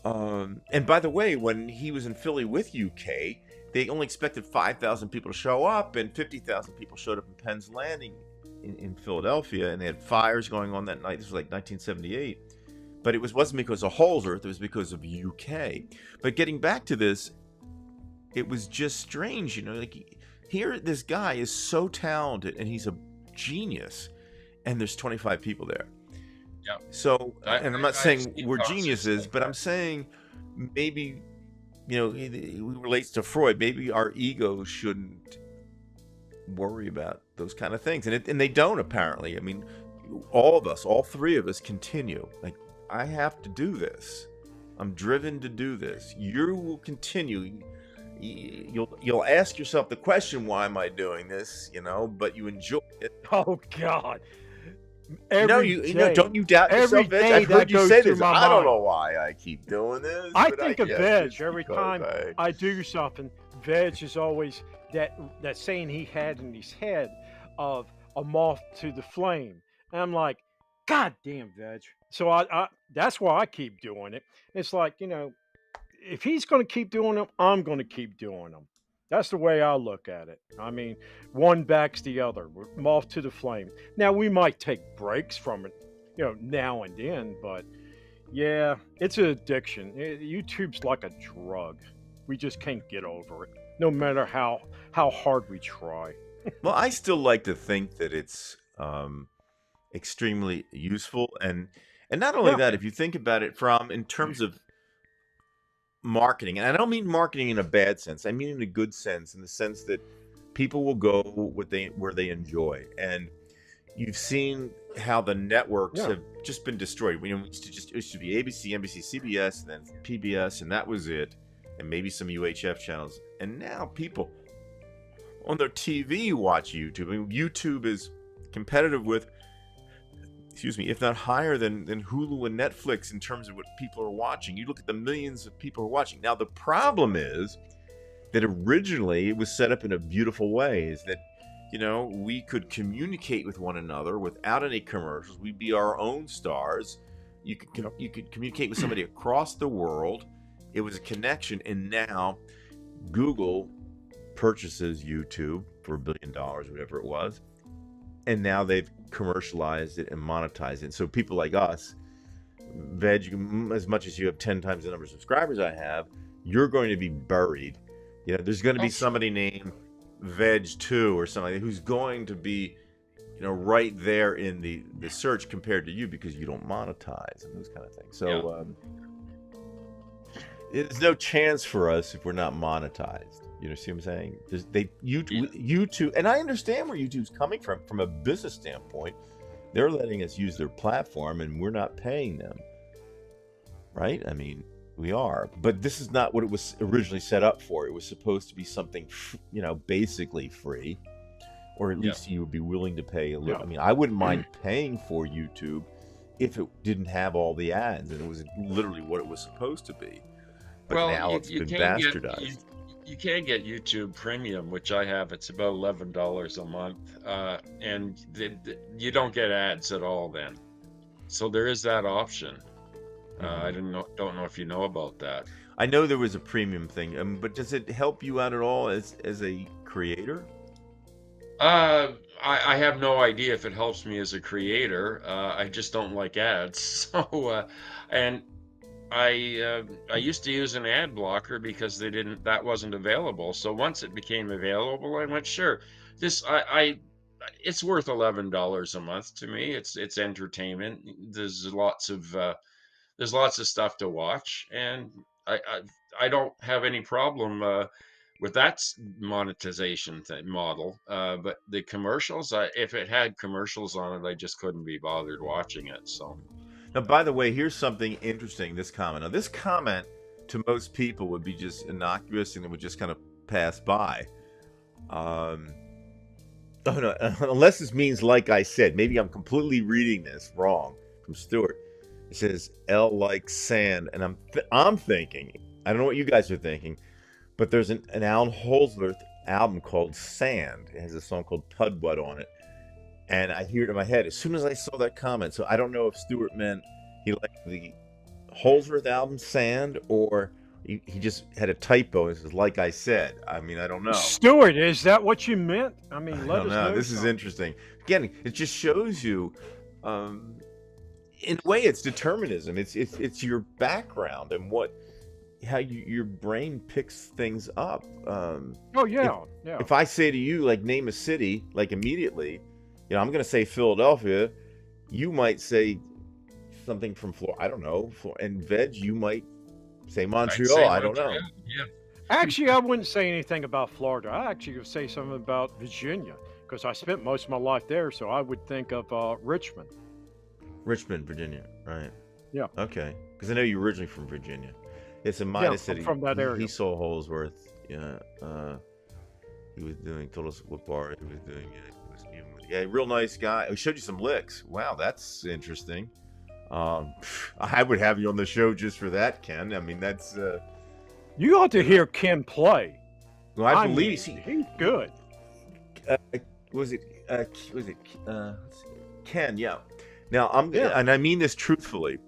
And by the way, when he was in Philly with UK, they only expected 5,000 people to show up, and 50,000 people showed up in Penn's Landing in Philadelphia, and they had fires going on that night. This was like 1978. But it wasn't because of Holsworth, it was because of UK. But getting back to this, it was just strange, you know, like here this guy is so talented and he's a genius, and there's 25 people there. Yeah. So, and I'm not saying we're concerts geniuses, like but I'm that. saying maybe, you know, it relates to Freud. Maybe our egos shouldn't worry about those kind of things, and they don't apparently. I mean, all of us, all three of us, continue. Like, I have to do this. I'm driven to do this. You will continue. You'll ask yourself the question, why am I doing this? You know, but you enjoy it. Oh God. No, don't you doubt every yourself, Veg? day I've heard that you goes say through this. my I don't mind. know why I keep doing this. I but think of guess Veg it's every because time I do something. Veg is always that saying he had in his head of a moth to the flame. And I'm like, God damn, Veg. So I that's why I keep doing it. It's like, you know, if he's going to keep doing them, I'm going to keep doing them. That's the way I look at it. I mean, one backs the other. We're moth to the flame. Now we might take breaks from it, you know, now and then, but yeah, it's an addiction. YouTube's like a drug. We just can't get over it, no matter how hard we try. Well, I still like to think that it's extremely useful, and not only Yeah. that, if you think about it from in terms of marketing, and I don't mean marketing in a bad sense. I mean in a good sense, in the sense that people will go where they enjoy, and you've seen how the networks Yeah. have just been destroyed. You know, it used to be ABC, NBC, CBS, and then PBS, and that was it, and maybe some UHF channels. And now people on their TV watch YouTube. I mean, YouTube is competitive with, if not higher than Hulu and Netflix in terms of what people are watching. You look at the millions of people who are watching. Now, the problem is that originally it was set up in a beautiful way, is that, you know, we could communicate with one another without any commercials. We'd be our own stars. You could communicate with somebody across the world. It was a connection, and now Google purchases YouTube for $1 billion, whatever it was, and now they've commercialized it and monetized it. So people like us, Veg, as much as you have 10 times the number of subscribers I have, you're going to be buried. You know, there's going to be somebody named Veg2 or something who's going to be, you know, right there in the search compared to you, because you don't monetize and those kind of things. So there's no chance for us if we're not monetized. You know, see what I'm saying? YouTube, and I understand where YouTube's coming from a business standpoint. They're letting us use their platform, and we're not paying them, right? I mean, We are, but this is not what it was originally set up for. It was supposed to be something, basically free, or at Yeah. least you would be willing to pay a little. Yeah. I mean, I wouldn't mind paying for YouTube if it didn't have all the ads and it was literally what it was supposed to be. But Well, now you, it's you been can get bastardized. you can get YouTube Premium, which I have. It's about $11 a month, and you don't get ads at all then. So there is that option. I don't know if you know about that. I know there was a premium thing, but does it help you out at all as a creator? I have no idea if it helps me as a creator. I just don't like ads. So, and I used to use an ad blocker because that wasn't available. So once it became available, I went, sure, it's worth $11 a month to me. It's entertainment. There's lots of stuff to watch, and I don't have any problem with that monetization model. But the commercials, if it had commercials on it, I just couldn't be bothered watching it. So. Now, by the way, here's something interesting. This comment. Now, this comment to most people would be just innocuous and it would just kind of pass by. Unless this means, like I said, maybe I'm completely reading this wrong from Stuart. It says L like sand, and I'm thinking, I don't know what you guys are thinking, but there's an Alan Holdsworth album called Sand. It has a song called Pudwud on it. And I hear it in my head as soon as I saw that comment. So I don't know if Stuart meant he liked the Holdsworth album Sand, or he just had a typo. It says, like I said. I mean, I don't know. Stuart, is that what you meant? I mean, I let don't us know. know. This is something. interesting. Again, it just shows you, in a way, it's determinism. It's your background and how your brain picks things up. Oh yeah, yeah. If I say to you, like, name a city, like, immediately, I'm going to say Philadelphia. You might say something from Florida. I don't know. And Veg, you might say Montreal. I don't know. Yeah. Actually, I wouldn't say anything about Florida. I actually would say something about Virginia because I spent most of my life there. So I would think of Richmond. Richmond, Virginia. Right. Yeah. Okay. Because I know you're originally from Virginia. It's a Yeah, minor I'm city. from that area. He saw Holdsworth. Yeah. He was told us what bar he was doing. Yeah, real nice guy. We showed you some licks. Wow, that's interesting. I would have you on the show just for that, Ken. I mean, that's. You ought to hear Ken play. Well, I mean, believe he's good. Was it Ken? Yeah. Now Yeah. and I mean this truthfully.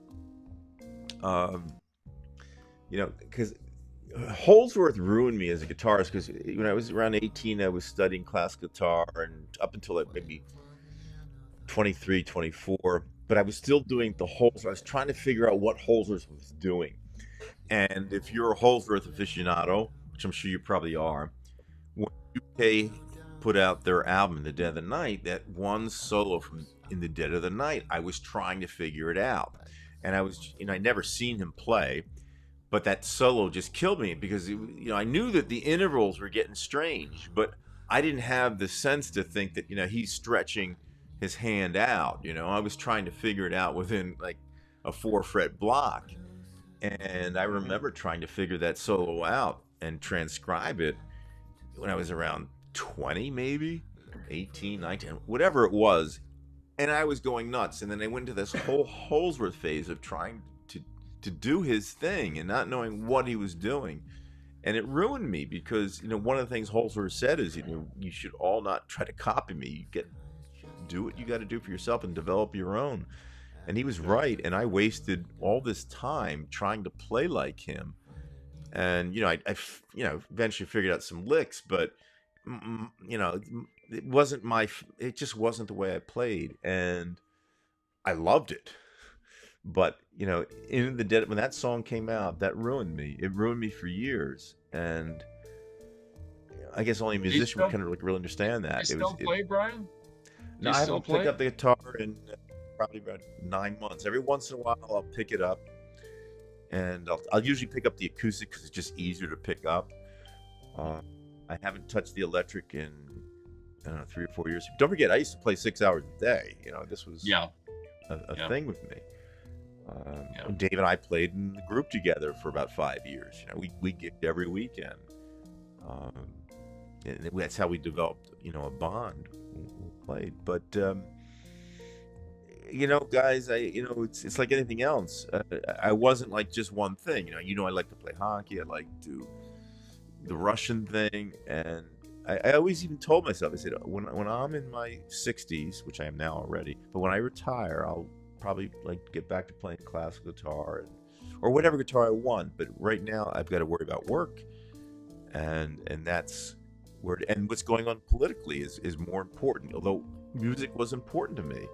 Because Holdsworth ruined me as a guitarist. Because when I was around 18, I was studying classical guitar, and up until like maybe 23, 24. But I was still doing the Holdsworth. I was trying to figure out what Holdsworth was doing. And if you're a Holdsworth aficionado, which I'm sure you probably are, when UK put out their album In the Dead of the Night, that one solo from In the Dead of the Night, I was trying to figure it out. And I was, I'd never seen him play, but that solo just killed me because, I knew that the intervals were getting strange, but I didn't have the sense to think that, he's stretching his hand out. I was trying to figure it out within like a 4-fret block. And I remember trying to figure that solo out and transcribe it when I was around 20, maybe 18, 19, whatever it was. And I was going nuts. And then I went into this whole Holdsworth phase of trying to do his thing and not knowing what he was doing. And it ruined me because, one of the things Holdsworth said is, you should all not try to copy me. Do what you got to do for yourself and develop your own. And he was right, and I wasted all this time trying to play like him. And I eventually figured out some licks, but it just wasn't the way I played, and I loved it. But In the Dead, when that song came out, that ruined me. It ruined me for years, and I guess only a musician would kind of really understand that. You still play, Brian? No, I haven't picked up the guitar in probably about 9 months. Every once in a while, I'll pick it up, and I'll usually pick up the acoustic because it's just easier to pick up. I haven't touched the electric in 3 or 4 years. Don't forget, I used to play 6 hours a day. This was a thing with me. Yeah. Dave and I played in the group together for about 5 years. You know, we gigged every weekend. Um, and that's how we developed, you know, a bond. We played, but you know, guys, you know, it's like anything else. I wasn't like just one thing. You know, I like to play hockey. I like to the Russian thing, and I always even told myself, I said, when I'm in my 60s, which I am now already, but when I retire, I'll probably like get back to playing classical guitar or whatever guitar I want. But right now, I've got to worry about work, and that's where. And what's going on politically is more important. Although music was important to me,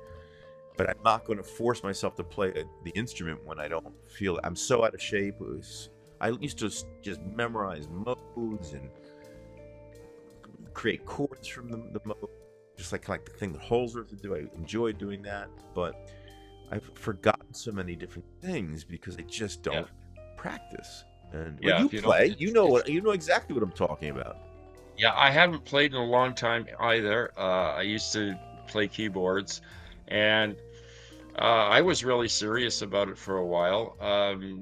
but I'm not going to force myself to play the instrument when I don't feel it. I'm so out of shape. I used to just memorize modes and create chords from the mode, just like the thing that Holsworth would do. I enjoy doing that, but I've forgotten so many different things because I just Yeah. don't practice. And when Yeah. you If you don't, play, you know it's you know exactly what I'm talking about. yeah. I haven't played in a long time either. I used to play keyboards, and I was really serious about it for a while.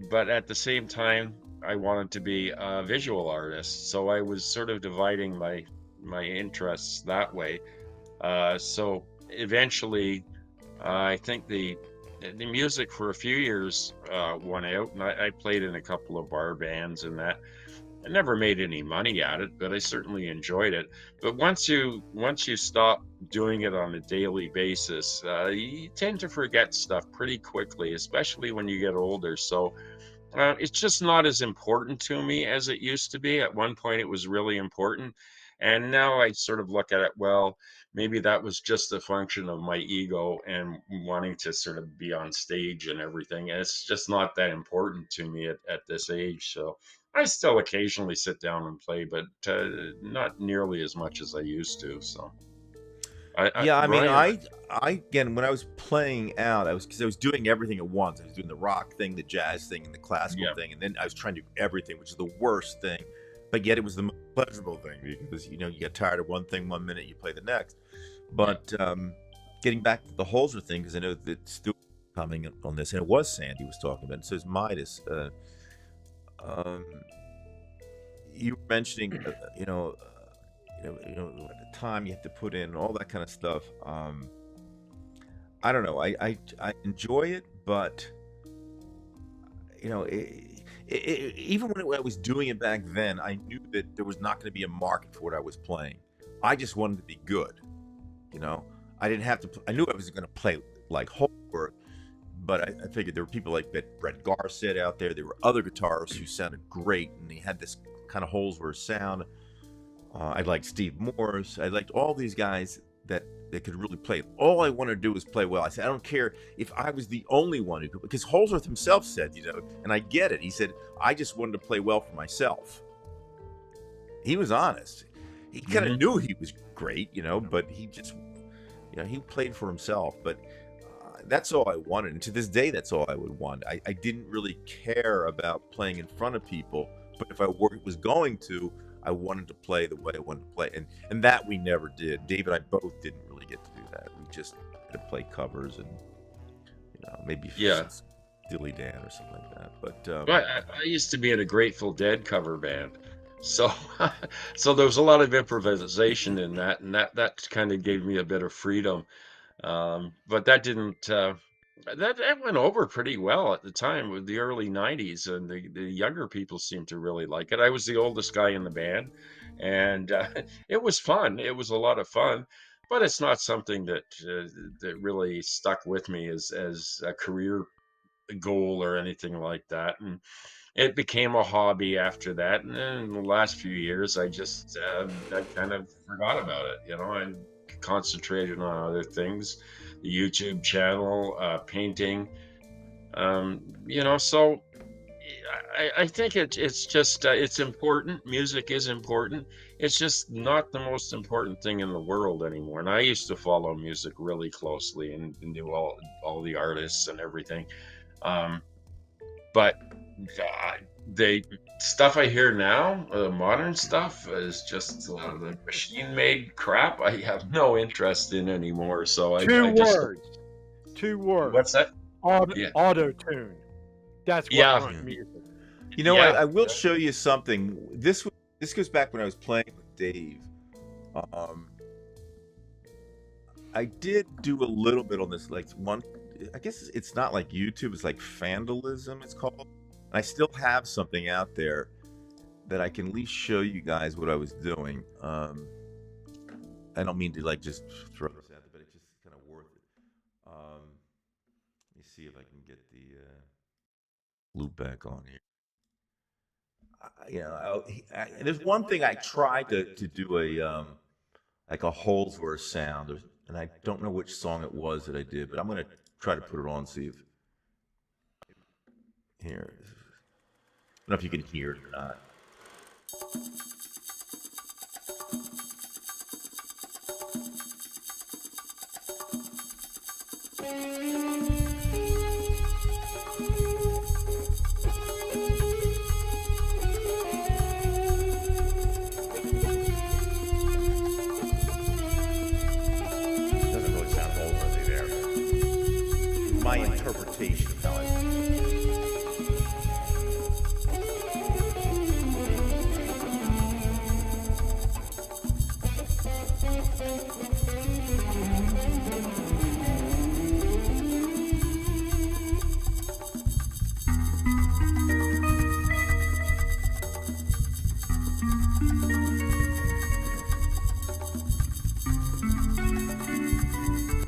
But at the same time, I wanted to be a visual artist, so I was sort of dividing my interests that way. So eventually, I think the music for a few years won out, and I played in a couple of bar bands and that. I never made any money at it, but I certainly enjoyed it. But once you stop doing it on a daily basis, you tend to forget stuff pretty quickly, especially when you get older. So it's just not as important to me as it used to be. At one point, it was really important. And now I sort of look at it, well, maybe that was just a function of my ego and wanting to sort of be on stage and everything. And it's just not that important to me at this age. So I still occasionally sit down and play, but not nearly as much as I used to. So, Yeah, I mean, Brian, I again, when I was playing out, because I was doing everything at once. I was doing the rock thing, the jazz thing, and the classical yeah, thing, and then I was trying to do everything, which is the worst thing, but yet it was the most pleasurable thing because you know you get tired of one thing one minute, you play the next. yeah, But getting back to the Holzer thing, because I know that Stu was commenting on this, and it was Sandy was talking about, it, so it's Midas. Um, you were mentioning, the time you have to put in, all that kind of stuff. I don't know. I enjoy it, but you know, even when I was doing it back then, I knew that there was not going to be a market for what I was playing. I just wanted to be good. You know, I didn't have to. I knew I was going to play like Holbrook, but I figured there were people like Brett Garsett out there. There were other guitarists who sounded great, and they had this kind of Holsworth sound. I liked Steve Morse. I liked all these guys that could really play. All I want to do is play well. I said, I don't care if I was the only one who could, because Holsworth himself said, you know, and I get it. He said, I just wanted to play well for myself. He was honest. He kind of knew he was great, you know, but he just, you know, he played for himself. But that's all I wanted. And to this day, that's all I would want. I didn't really care about playing in front of people, but if I was going to, I wanted to play the way I wanted to play, and that we never did. Dave and I both didn't really get to do that. We just had to play covers and maybe yeah. Steely Dan or something like that. But I used to be in a Grateful Dead cover band, so so there was a lot of improvisation in that, and that kind of gave me a bit of freedom. But that didn't that went over pretty well at the time with the early '90s, and the younger people seemed to really like it. I was the oldest guy in the band, and it was fun. It was a lot of fun, but it's not something that really stuck with me as a career goal or anything like that. And it became a hobby after that. And then in the last few years, I kind of forgot about it, you know, and concentrated on other things, the YouTube channel, painting, you know, so I think it's just, it's important. Music is important. It's just not the most important thing in the world anymore. And I used to follow music really closely and knew all the artists and everything. Um, but the stuff I hear now, modern stuff, is just the machine-made crap. I have no interest in anymore. So I Two just words. Two words. what's that? Yeah. auto tune. That's what Yeah. hunt music. You know, Yeah. I will show you something. This goes back when I was playing with Dave. I did do a little bit on this, like one. I guess it's not like YouTube. It's like Vandalism. It's called. And I still have something out there that I can at least show you guys what I was doing. I don't mean to like just throw this out there, but it's just kind of worth it. Let me see if I can get the loop back on here. You know, there's one thing I tried to do a like a Holsworth sound, and I don't know which song it was that I did, but I'm gonna try to put it on, see if here. I don't know if you can hear it or not. Doesn't really sound Holsworthy there, but my interpretation of how I.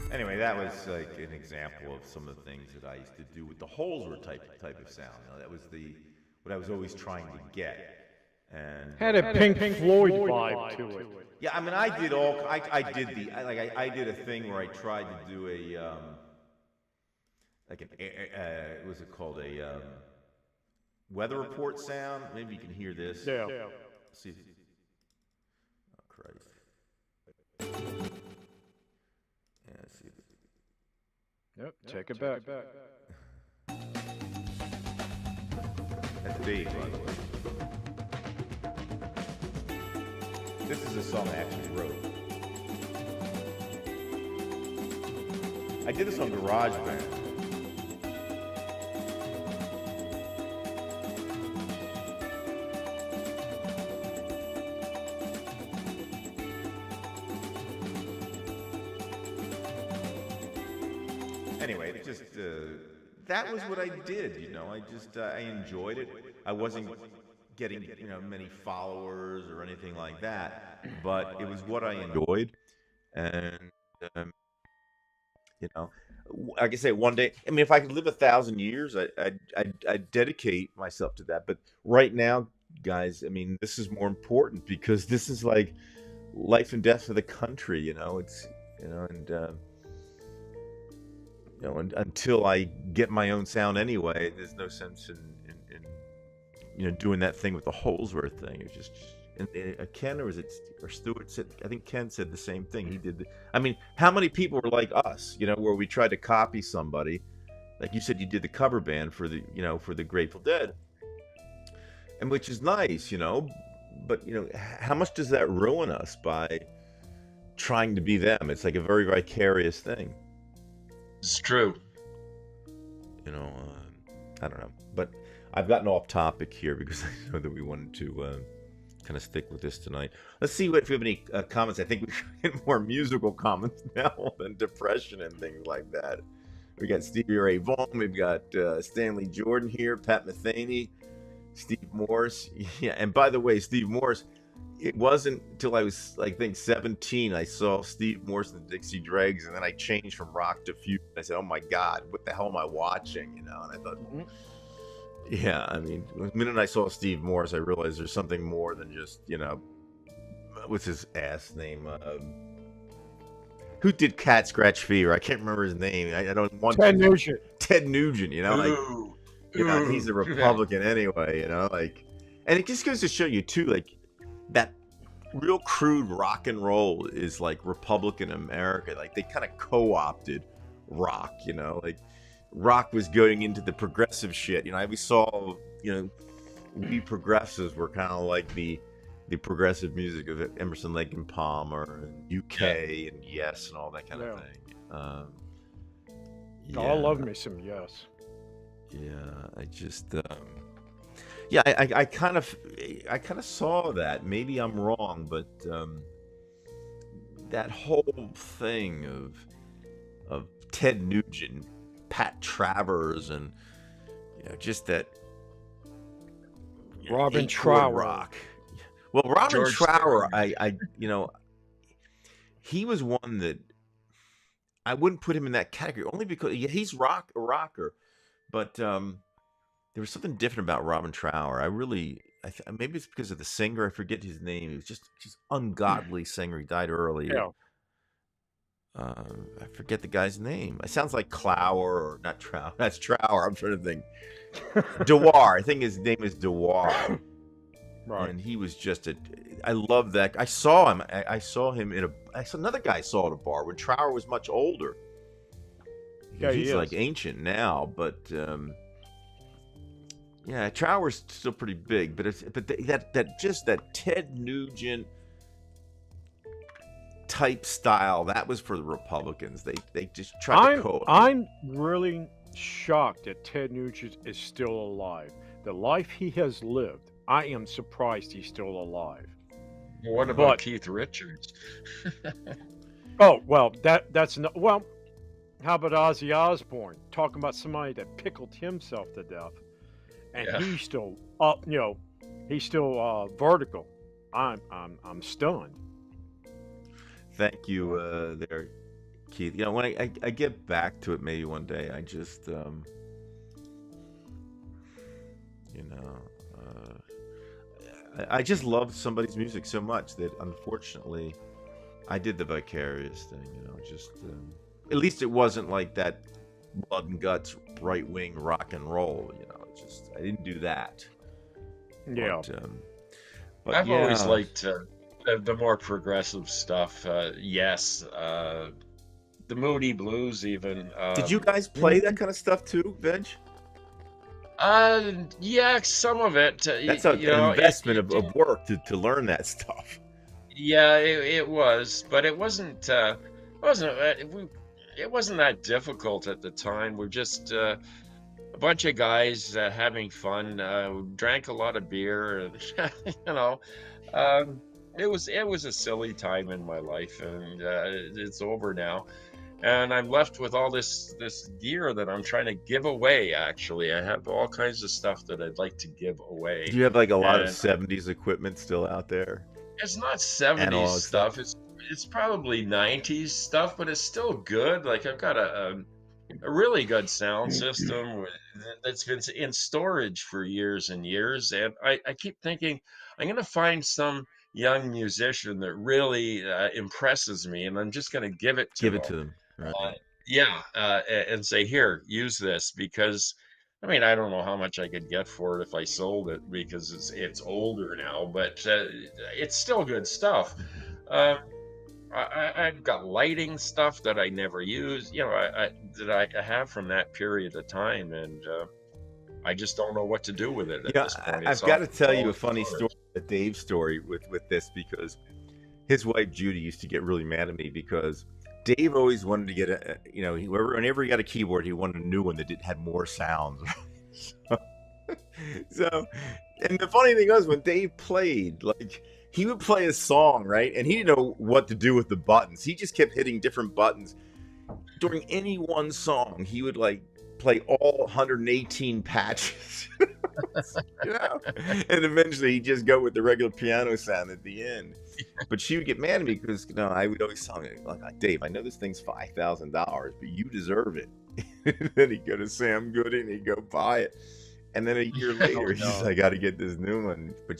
Anyway, that was like an example of some of the things that I used to do with the Holsworth type of sound. You know, that was what I was always trying to get. And Had a Pink Floyd vibe to it. yeah, I mean, I did a thing where I tried to do a like an what's it called, a weather report sound. Maybe you can hear this. Yeah. See. Oh Christ. Yeah, let's see. Yep. Take it back. That's Dave, by the way. This is a song I actually wrote. I did this on GarageBand. Anyway, it just that was what I did. You know, I enjoyed it. I wasn't getting many followers or anything like that, but it was what I enjoyed. And like I say, one day, I mean, if I could live 1,000 years, I'd dedicate myself to that. But right now, guys, I mean, this is more important because this is like life and death for the country. You know, it's and until I get my own sound anyway, there's no sense in doing that thing with the Holsworth thing. It's just Ken or Stuart said, I think Ken said the same thing. He did. I mean, how many people were like us? Where we tried to copy somebody, like you said, you did the cover band for the Grateful Dead, and which is nice, but how much does that ruin us by trying to be them? It's like a very vicarious thing. It's true. I don't know, but I've gotten off topic here because I know that we wanted to kind of stick with this tonight. Let's see if we have any comments. I think we should get more musical comments now than depression and things like that. We got Stevie Ray Vaughan. We've got Stanley Jordan here, Pat Metheny, Steve Morse. Yeah, and by the way, Steve Morse, it wasn't until I was, I think, 17, I saw Steve Morse and the Dixie Dregs, and then I changed from rock to fusion. I said, oh my God, what the hell am I watching? And I thought, yeah, I mean, the minute I saw Steve Morse, I realized there's something more than just, what's his ass name? Who did Cat Scratch Fever? I can't remember his name. I don't want Ted Nugent. Ted Nugent, he's a Republican anyway, and it just goes to show you too, like, that real crude rock and roll is like Republican America. Like they kind of co-opted rock, like rock was going into the progressive shit. We saw, we progressives were kind of like the progressive music of Emerson, Lake and Palmer and UK and Yes and all that kind of thing. Oh, I love Yeah, me some Yes. yeah. I just, yeah, I kind of saw that. Maybe I'm wrong, but that whole thing of Ted Nugent, Pat Travers, and just that Robin eight chord Trower. rock. Well, Robin George Trower, Thorogood. he was one that I wouldn't put him in that category only because yeah, he's a rocker, but there was something different about Robin Trower. Maybe it's because of the singer. I forget his name. He was just ungodly singer. He died early. Yeah. I forget the guy's name. It sounds like Clower or not Trower. That's Trower. I'm trying to think. Dewar. I think his name is Dewar. Right. And he was just I love that. I saw him. I saw him I saw another guy saw at a bar when Trower was much older. Yeah, he He's like is. ancient now, but yeah, Trower's still pretty big. That Ted Nugent type style, that was for the Republicans. They just tried to I'm really shocked that Ted Nugent is still alive. The life he has lived, I am surprised he's still alive. What about But Keith Richards? oh well, that's not well. How about Ozzy Osbourne talking about somebody that pickled himself to death, and Yeah. he's still up? He's still vertical. I'm stunned. Thank you there, Keith. When I get back to it maybe one day, I just you know I just love somebody's music so much that unfortunately I did the vicarious thing. Just at least it wasn't like that blood and guts right wing rock and roll. I didn't do that. Yeah. But I've always yeah, liked the more progressive stuff. Yes, the Moody Blues, even. did you guys play that kind of stuff too, Veg? Yeah, some of it. That's an investment of work to learn that stuff. Yeah, it was, but it wasn't. It wasn't that difficult at the time. We're just a bunch of guys having fun. Drank a lot of beer, and you know, um, it was a silly time in my life, and it's over now. And I'm left with all this gear that I'm trying to give away. Actually, I have all kinds of stuff that I'd like to give away. Do you have like a lot of And 70s equipment still out there? it's not 70s Analog stuff? stuff. It's probably 90s stuff, but it's still good. Like I've got a really good sound system that's been in storage for years and years. And I keep thinking I'm going to find some young musician that really impresses me, and I'm just going to give it to Give it them. to them. Right. Yeah, and say, here, use this, because I mean, I don't know how much I could get for it if I sold it, because it's older now, but it's still good stuff. Uh, I've got lighting stuff that I never use, that I have from that period of time, and I just don't know what to do with it at this point. I've got to tell you a funny story, a Dave story with this, because his wife Judy used to get really mad at me because Dave always wanted to get whenever he got a keyboard, he wanted a new one that had more sounds. so, and the funny thing was when Dave played, like he would play a song, right, and he didn't know what to do with the buttons. He just kept hitting different buttons during any one song. He would like play all 118 patches, and eventually he'd just go with the regular piano sound at the end. But she would get mad at me because I would always tell him, like, Dave, I know this thing's $5,000, but you deserve it. And then he'd go to Sam Goody and he'd go buy it. And then a year later, he says, I got to get this new one. But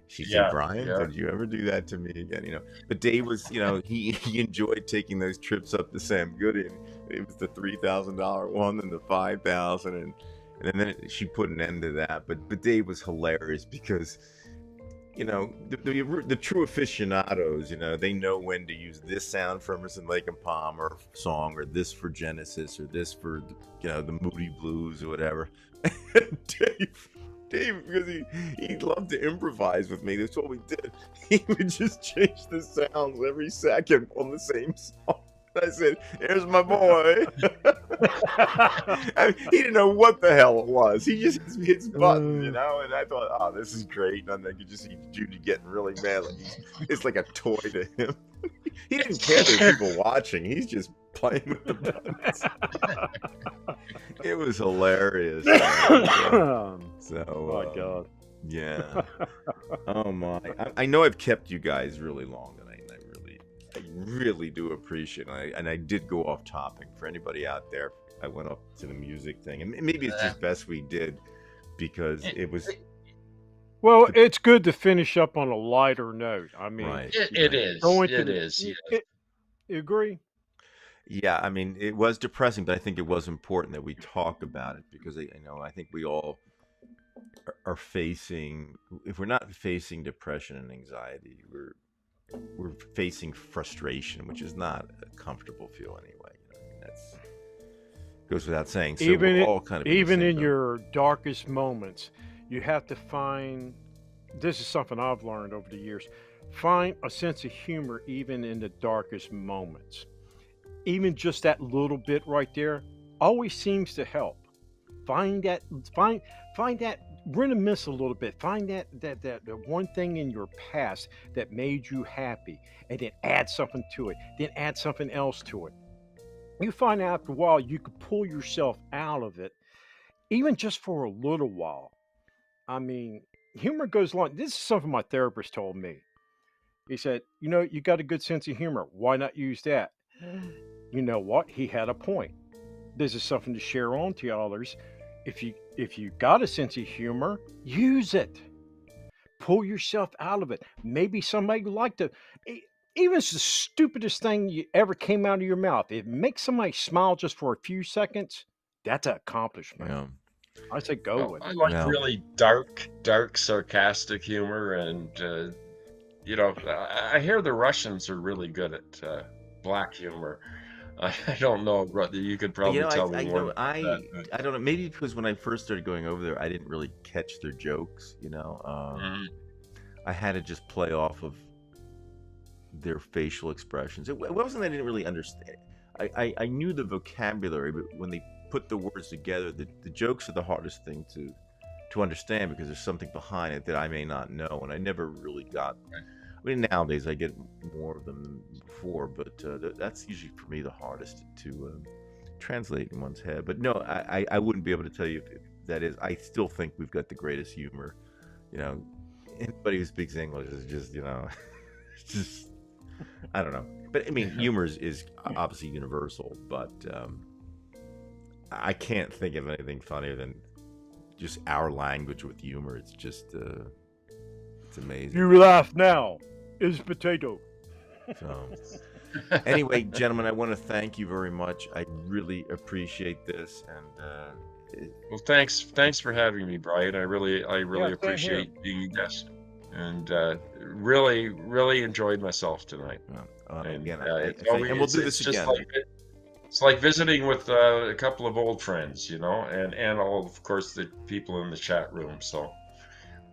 she said, Brian, did you ever do that to me again? But Dave was, he enjoyed taking those trips up to Sam Goody. And it was the $3,000 one and the $5,000. And then she put an end to that. But Dave was hilarious because the true aficionados, they know when to use this sound for Emerson, Lake and Palmer song, or this for Genesis, or this for the Moody Blues or whatever. Dave, because he loved to improvise with me. That's what we did. He would just change the sounds every second on the same song. I said, "Here's my boy." He didn't know what the hell it was. He just hits buttons, you know. And I thought, "Oh, this is great." And then I could just see Judy getting really mad. Like it's like a toy to him. He didn't care there's people watching. He's just playing with the buttons. It was hilarious. Oh So, my God. yeah. Oh my! I know I've kept you guys really long tonight, and I really do appreciate it. And I did go off topic for anybody out there. I went up to the music thing, and maybe it's just best we did because it was Well, it's good to finish up on a lighter note. I mean, right. It is. going to It the, is. Yeah. you agree? Yeah, I mean, it was depressing, but I think it was important that we talk about it because I think we all are facing. If we're not facing depression and anxiety, we're facing frustration, which is not a comfortable feel anyway. I mean, that's goes without saying. So Even we're it- all kind of in the Even same in boat. your darkest moments, you have to find. This is something I've learned over the years. Find a sense of humor even in the darkest moments. Even just that little bit right there always seems to help. Find that find that reminisce a little bit. Find that one thing in your past that made you happy, and then add something to it. Then add something else to it. You find out after a while you can pull yourself out of it, even just for a little while. I mean, humor goes along. This is something my therapist told me. He said, you got a good sense of humor. Why not use that? You know what? He had a point. This is something to share on to others. If you got a sense of humor, use it. Pull yourself out of it. Maybe somebody would like to. Even it's the stupidest thing you ever came out of your mouth. If it makes somebody smile just for a few seconds, that's an accomplishment. Yeah. I say go Well, with I it. like Yeah. really dark, sarcastic humor, and I hear the Russians are really good at black humor. I don't know, brother. You could probably tell me more about that. but- I don't know. Maybe because when I first started going over there, I didn't really catch their jokes. Mhm. I had to just play off of their facial expressions. It wasn't that I didn't really understand. I knew the vocabulary, but when they put the words together, the jokes are the hardest thing to understand because there's something behind it that I may not know, and I never really got. I mean, nowadays I get more of them than before, but that's usually for me the hardest to translate in one's head. But no, I wouldn't be able to tell you if that is. I still think we've got the greatest humor. Anybody who speaks English is just, it's just, I don't know. But I mean, humor is obviously universal, but I can't think of anything funnier than just our language with humor. It's just, it's amazing. You laugh now. Is potato. So, anyway, gentlemen, I want to thank you very much. I really appreciate this, and Well, thanks for having me, Brian. I really same here. appreciate being a guest, and really enjoyed myself tonight. And again, it's and we'll always- do it's this just again. it's like visiting with a couple of old friends, and all, of course, the people in the chat room. So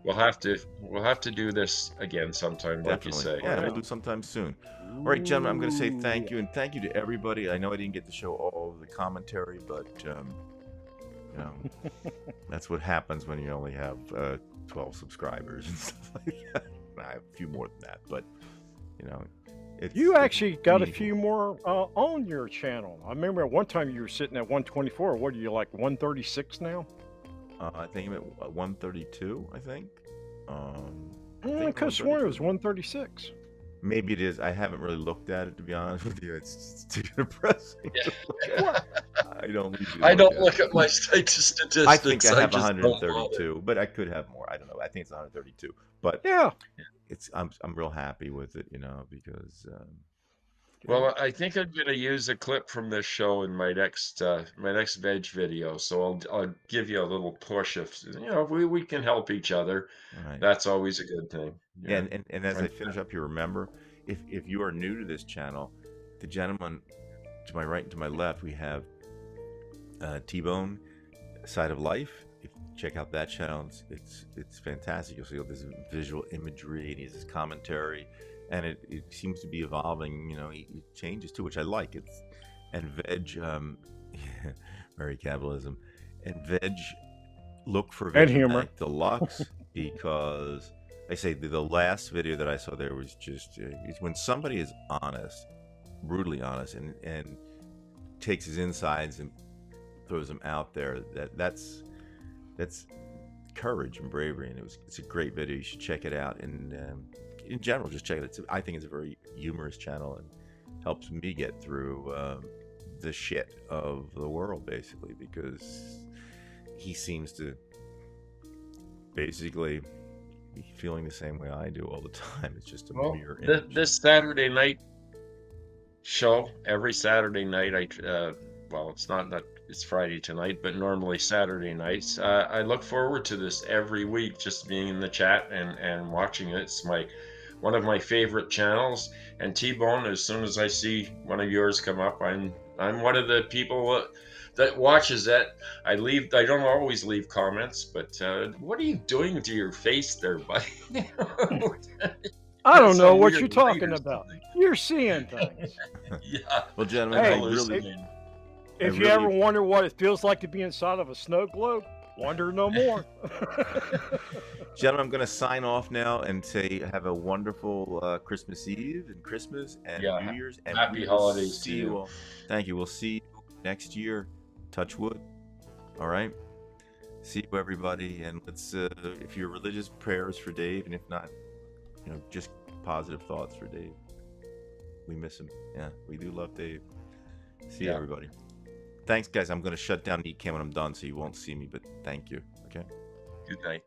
we'll have to do this again sometime, like you Definitely. say. Yeah, we'll do sometime soon. All right, gentlemen, I'm going to say thank you, and thank you to everybody. I know I didn't get to show all of the commentary, but that's what happens when you only have 12 subscribers and stuff like that. I have a few more than that, but it's You actually got a meaningful. few more on your channel. I remember at one time you were sitting at 124. What are you, like 136 now? I think I'm at 132. I think. I think could have sworn it was 132. 136. Maybe it is. I haven't really looked at it, to be honest with you. It's too depressing. to look at. I don't. Usually I don't at look it. at my statistics. I think I have just don't bother. 132, but I could have more. I don't know. I think it's 132, but Yeah. I'm real happy with it, because Well, I think I'm gonna use a clip from this show in my next veg video. So I'll give you a little push if we can help each other. all right. That's always a good thing. Yeah, and as I Right. finish up here, remember, if you are new to this channel, the gentleman to my right and to my left, we have T-Bone, Side of Life. If you check out that channel, it's fantastic. You'll see all this visual imagery, and his commentary, and it seems to be evolving. You know, it changes too, which I like. It's and Veg, very capitalism, and Veg look for And humor. Vegemite Deluxe because I say the last video that I saw there was just it's when somebody is honest, brutally honest, and takes his insides and throws them out there. That's courage and bravery, and it's a great video. You should check it out. And in general, just check it. I think it's a very humorous channel and helps me get through the shit of the world, basically, because he seems to basically be feeling the same way I do all the time. It's just a Well, mere image. this Saturday night show, every Saturday night, well, it's not that it's Friday tonight, but normally Saturday nights. I look forward to this every week, just being in the chat and watching it. It's one of my favorite channels. And T-Bone, as soon as I see one of yours come up, I'm one of the people that watches it. I don't always leave comments, but what are you doing to your face there, buddy? I don't That's know a what weird you're light talking or about. something. You're seeing things. Yeah. Well, gentlemen, Hey, I really, Hallucinating. If I you really- ever wonder what it feels like to be inside of a snow globe, wonder no more. gentlemen, I'm going to sign off now and say have a wonderful Christmas Eve and Christmas and Yeah, New Year's and happy we will holidays to see you. all. Thank you. We'll see you next year. Touch wood. All right. See you, everybody. And let's, if you're religious, prayers for Dave, and if not, just positive thoughts for Dave. We miss him. Yeah, we do love Dave. See you, Yeah. everybody. Thanks, guys. I'm going to shut down Neat Cam when I'm done, so you won't see me. But thank you. Okay. Good night.